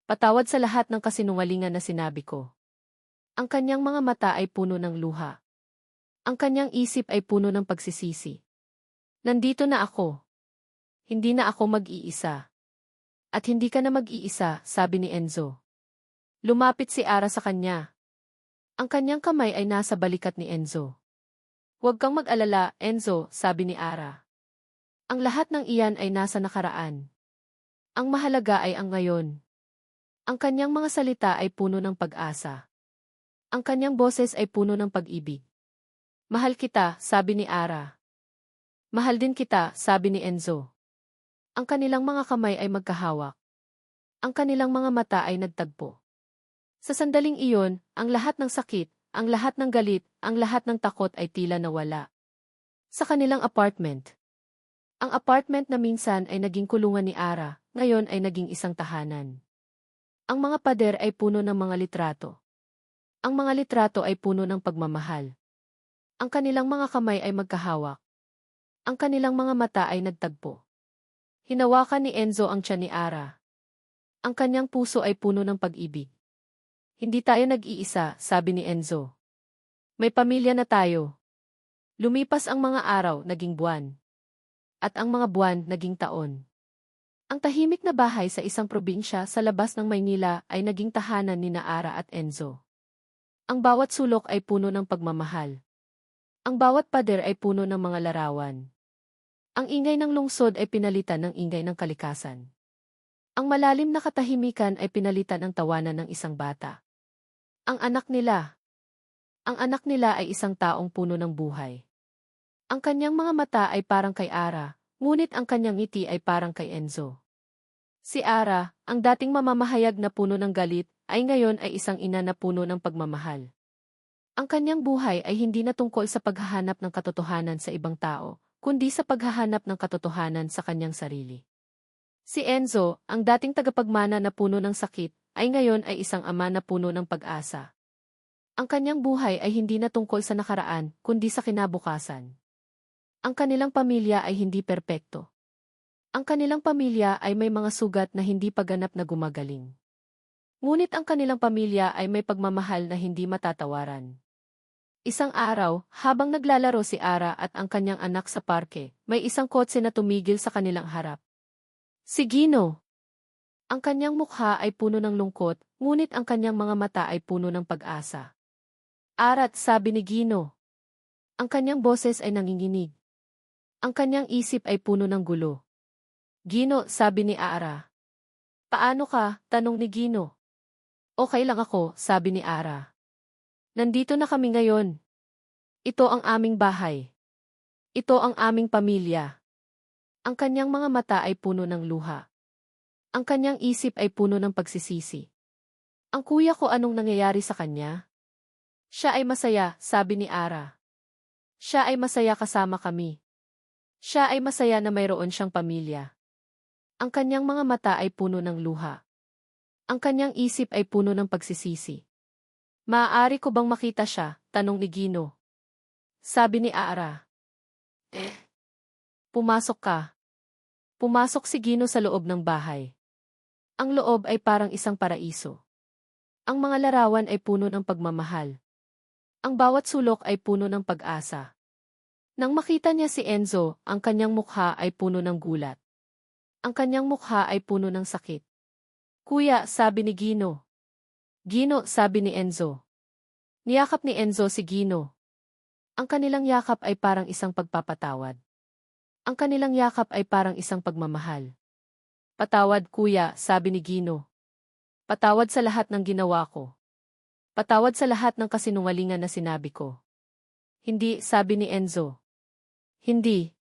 Patawad sa lahat ng kasinungalingan na sinabi ko. Ang kanyang mga mata ay puno ng luha. Ang kanyang isip ay puno ng pagsisisi. Nandito na ako. Hindi na ako mag-iisa. At hindi ka na mag-iisa, sabi ni Enzo. Lumapit si Ara sa kanya. Ang kanyang kamay ay nasa balikat ni Enzo. Huwag kang mag-alala, Enzo, sabi ni Ara. Ang lahat ng iyan ay nasa nakaraan. Ang mahalaga ay ang ngayon. Ang kanyang mga salita ay puno ng pag-asa. Ang kanyang boses ay puno ng pag-ibig. Mahal kita, sabi ni Ara. Mahal din kita, sabi ni Enzo. Ang kanilang mga kamay ay magkahawak. Ang kanilang mga mata ay nagtagpo. Sa sandaling iyon, ang lahat ng sakit, ang lahat ng galit, ang lahat ng takot ay tila nawala. Sa kanilang apartment. Ang apartment na minsan ay naging kulungan ni Ara, ngayon ay naging isang tahanan. Ang mga pader ay puno ng mga litrato. Ang mga litrato ay puno ng pagmamahal. Ang kanilang mga kamay ay magkahawak. Ang kanilang mga mata ay nagtagpo. Hinawakan ni Enzo ang tiyan ni Ara. Ang kanyang puso ay puno ng pag-ibig. Hindi tayo nag-iisa, sabi ni Enzo. May pamilya na tayo. Lumipas ang mga araw, naging buwan. At ang mga buwan, naging taon. Ang tahimik na bahay sa isang probinsya sa labas ng Maynila ay naging tahanan ni Ara at Enzo. Ang bawat sulok ay puno ng pagmamahal. Ang bawat pader ay puno ng mga larawan. Ang ingay ng lungsod ay pinalitan ng ingay ng kalikasan. Ang malalim na katahimikan ay pinalitan ng tawanan ng isang bata. Ang anak nila. Ang anak nila ay isang taong puno ng buhay. Ang kanyang mga mata ay parang kay Ara, ngunit ang kanyang ngiti ay parang kay Enzo. Si Ara, ang dating mamamahayag na puno ng galit, ay ngayon ay isang ina na puno ng pagmamahal. Ang kanyang buhay ay hindi na tungkol sa paghahanap ng katotohanan sa ibang tao, kundi sa paghahanap ng katotohanan sa kanyang sarili. Si Enzo, ang dating tagapagmana na puno ng sakit, ay ngayon ay isang ama na puno ng pag-asa. Ang kanyang buhay ay hindi na tungkol sa nakaraan, kundi sa kinabukasan. Ang kanilang pamilya ay hindi perpekto. Ang kanilang pamilya ay may mga sugat na hindi paganap na gumagaling. Ngunit ang kanilang pamilya ay may pagmamahal na hindi matatawaran. Isang araw, habang naglalaro si Ara at ang kanyang anak sa parke, may isang kotse na tumigil sa kanilang harap. Si Gino. Ang kanyang mukha ay puno ng lungkot, ngunit ang kanyang mga mata ay puno ng pag-asa. Arat, sabi ni Gino. Ang kanyang boses ay nanginginig. Ang kanyang isip ay puno ng gulo. Gino, sabi ni Ara. Paano ka? Tanong ni Gino. Okay lang ako, sabi ni Ara. Nandito na kami ngayon. Ito ang aming bahay. Ito ang aming pamilya. Ang kanyang mga mata ay puno ng luha. Ang kanyang isip ay puno ng pagsisisi. Ang kuya ko, anong nangyayari sa kanya? Siya ay masaya, sabi ni Ara. Siya ay masaya kasama kami. Siya ay masaya na mayroon siyang pamilya. Ang kanyang mga mata ay puno ng luha. Ang kanyang isip ay puno ng pagsisisi. Maaari ko bang makita siya? Tanong ni Gino. Sabi ni Ara. Pumasok ka. Pumasok si Gino sa loob ng bahay. Ang loob ay parang isang paraiso. Ang mga larawan ay puno ng pagmamahal. Ang bawat sulok ay puno ng pag-asa. Nang makita niya si Enzo, ang kanyang mukha ay puno ng gulat. Ang kanyang mukha ay puno ng sakit. Kuya, sabi ni Gino. Gino, sabi ni Enzo. Niyakap ni Enzo si Gino. Ang kanilang yakap ay parang isang pagpapatawad. Ang kanilang yakap ay parang isang pagmamahal. Patawad, kuya, sabi ni Gino. Patawad sa lahat ng ginawa ko. Patawad sa lahat ng kasinungalingan na sinabi ko. Hindi, sabi ni Enzo. Hindi.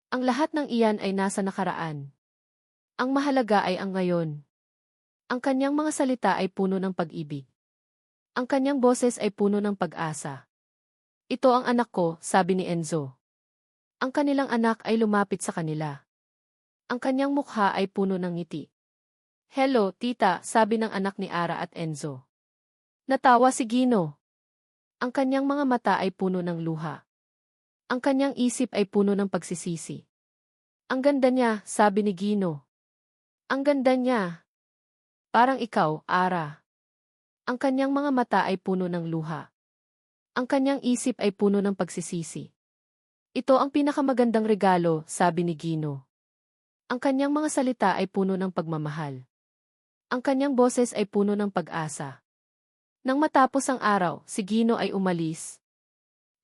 Ang lahat ng iyan ay nasa nakaraan. Ang mahalaga ay ang ngayon. Ang kanyang mga salita ay puno ng pag-ibig. Ang kanyang boses ay puno ng pag-asa. Ito ang anak ko, sabi ni Enzo. Ang kanilang anak ay lumapit sa kanila. Ang kanyang mukha ay puno ng ngiti. Hello, tita, sabi ng anak ni Ara at Enzo. Natawa si Gino. Ang kanyang mga mata ay puno ng luha. Ang kanyang isip ay puno ng pagsisisi. Ang ganda niya, sabi ni Gino. Ang ganda niya. Parang ikaw, Ara. Ang kanyang mga mata ay puno ng luha. Ang kanyang isip ay puno ng pagsisisi. Ito ang pinakamagandang regalo, sabi ni Gino. Ang kanyang mga salita ay puno ng pagmamahal. Ang kanyang boses ay puno ng pag-asa. Nang matapos ang araw, si Gino ay umalis.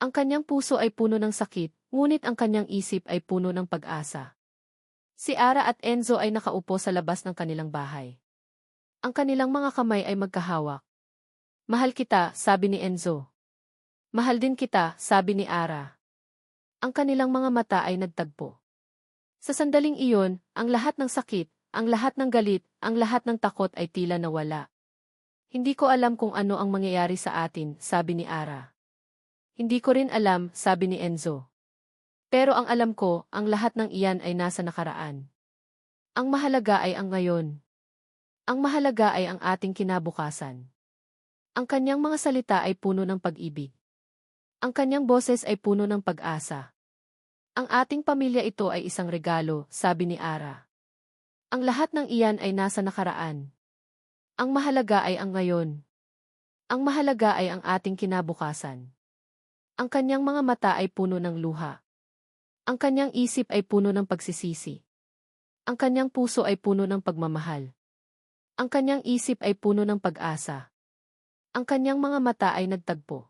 Ang kanyang puso ay puno ng sakit, ngunit ang kanyang isip ay puno ng pag-asa. Si Ara at Enzo ay nakaupo sa labas ng kanilang bahay. Ang kanilang mga kamay ay magkahawak. Mahal kita, sabi ni Enzo. Mahal din kita, sabi ni Ara. Ang kanilang mga mata ay nagtagpo. Sa sandaling iyon, ang lahat ng sakit, ang lahat ng galit, ang lahat ng takot ay tila nawala. Hindi ko alam kung ano ang mangyayari sa atin, sabi ni Ara. Hindi ko rin alam, sabi ni Enzo. Pero ang alam ko, ang lahat ng iyan ay nasa nakaraan. Ang mahalaga ay ang ngayon. Ang mahalaga ay ang ating kinabukasan. Ang kanyang mga salita ay puno ng pag-ibig. Ang kanyang boses ay puno ng pag-asa. Ang ating pamilya ito ay isang regalo, sabi ni Ara. Ang lahat ng iyan ay nasa nakaraan. Ang mahalaga ay ang ngayon. Ang mahalaga ay ang ating kinabukasan. Ang kanyang mga mata ay puno ng luha. Ang kanyang isip ay puno ng pagsisisi. Ang kanyang puso ay puno ng pagmamahal. Ang kanyang isip ay puno ng pag-asa. Ang kanyang mga mata ay nagtagpo.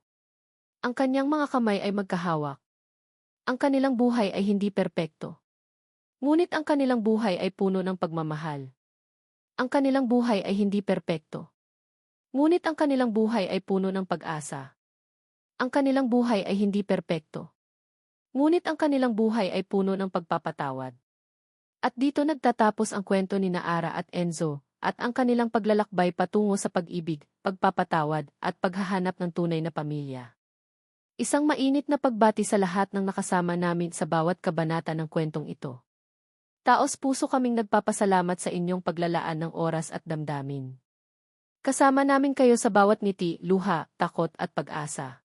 Ang kanyang mga kamay ay magkahawak. Ang kanilang buhay ay hindi perpekto. Ngunit ang kanilang buhay ay puno ng pagmamahal. Ang kanilang buhay ay hindi perpekto. Ngunit ang kanilang buhay ay puno ng pag-asa. Ang kanilang buhay ay hindi perpekto. Ngunit ang kanilang buhay ay puno ng pagpapatawad. At dito nagtatapos ang kwento ni Ara at Enzo, at ang kanilang paglalakbay patungo sa pag-ibig, pagpapatawad, at paghahanap ng tunay na pamilya. Isang mainit na pagbati sa lahat ng nakasama namin sa bawat kabanata ng kwentong ito. Taos puso kaming nagpapasalamat sa inyong paglalaan ng oras at damdamin. Kasama namin kayo sa bawat ngiti, luha, takot at pag-asa.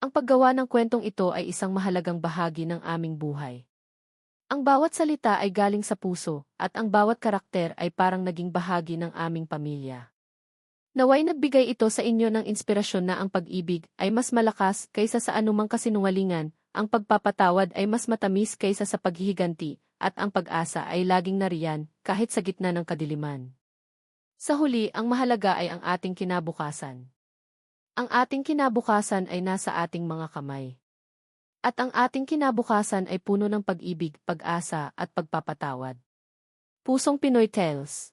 Ang paggawa ng kwentong ito ay isang mahalagang bahagi ng aming buhay. Ang bawat salita ay galing sa puso, at ang bawat karakter ay parang naging bahagi ng aming pamilya. Naway nagbigay ito sa inyo ng inspirasyon na ang pag-ibig ay mas malakas kaysa sa anumang kasinungalingan, ang pagpapatawad ay mas matamis kaysa sa paghihiganti, at ang pag-asa ay laging nariyan kahit sa gitna ng kadiliman. Sa huli, ang mahalaga ay ang ating kinabukasan. Ang ating kinabukasan ay nasa ating mga kamay. At ang ating kinabukasan ay puno ng pag-ibig, pag-asa at pagpapatawad. Pusong Pinoy Tales.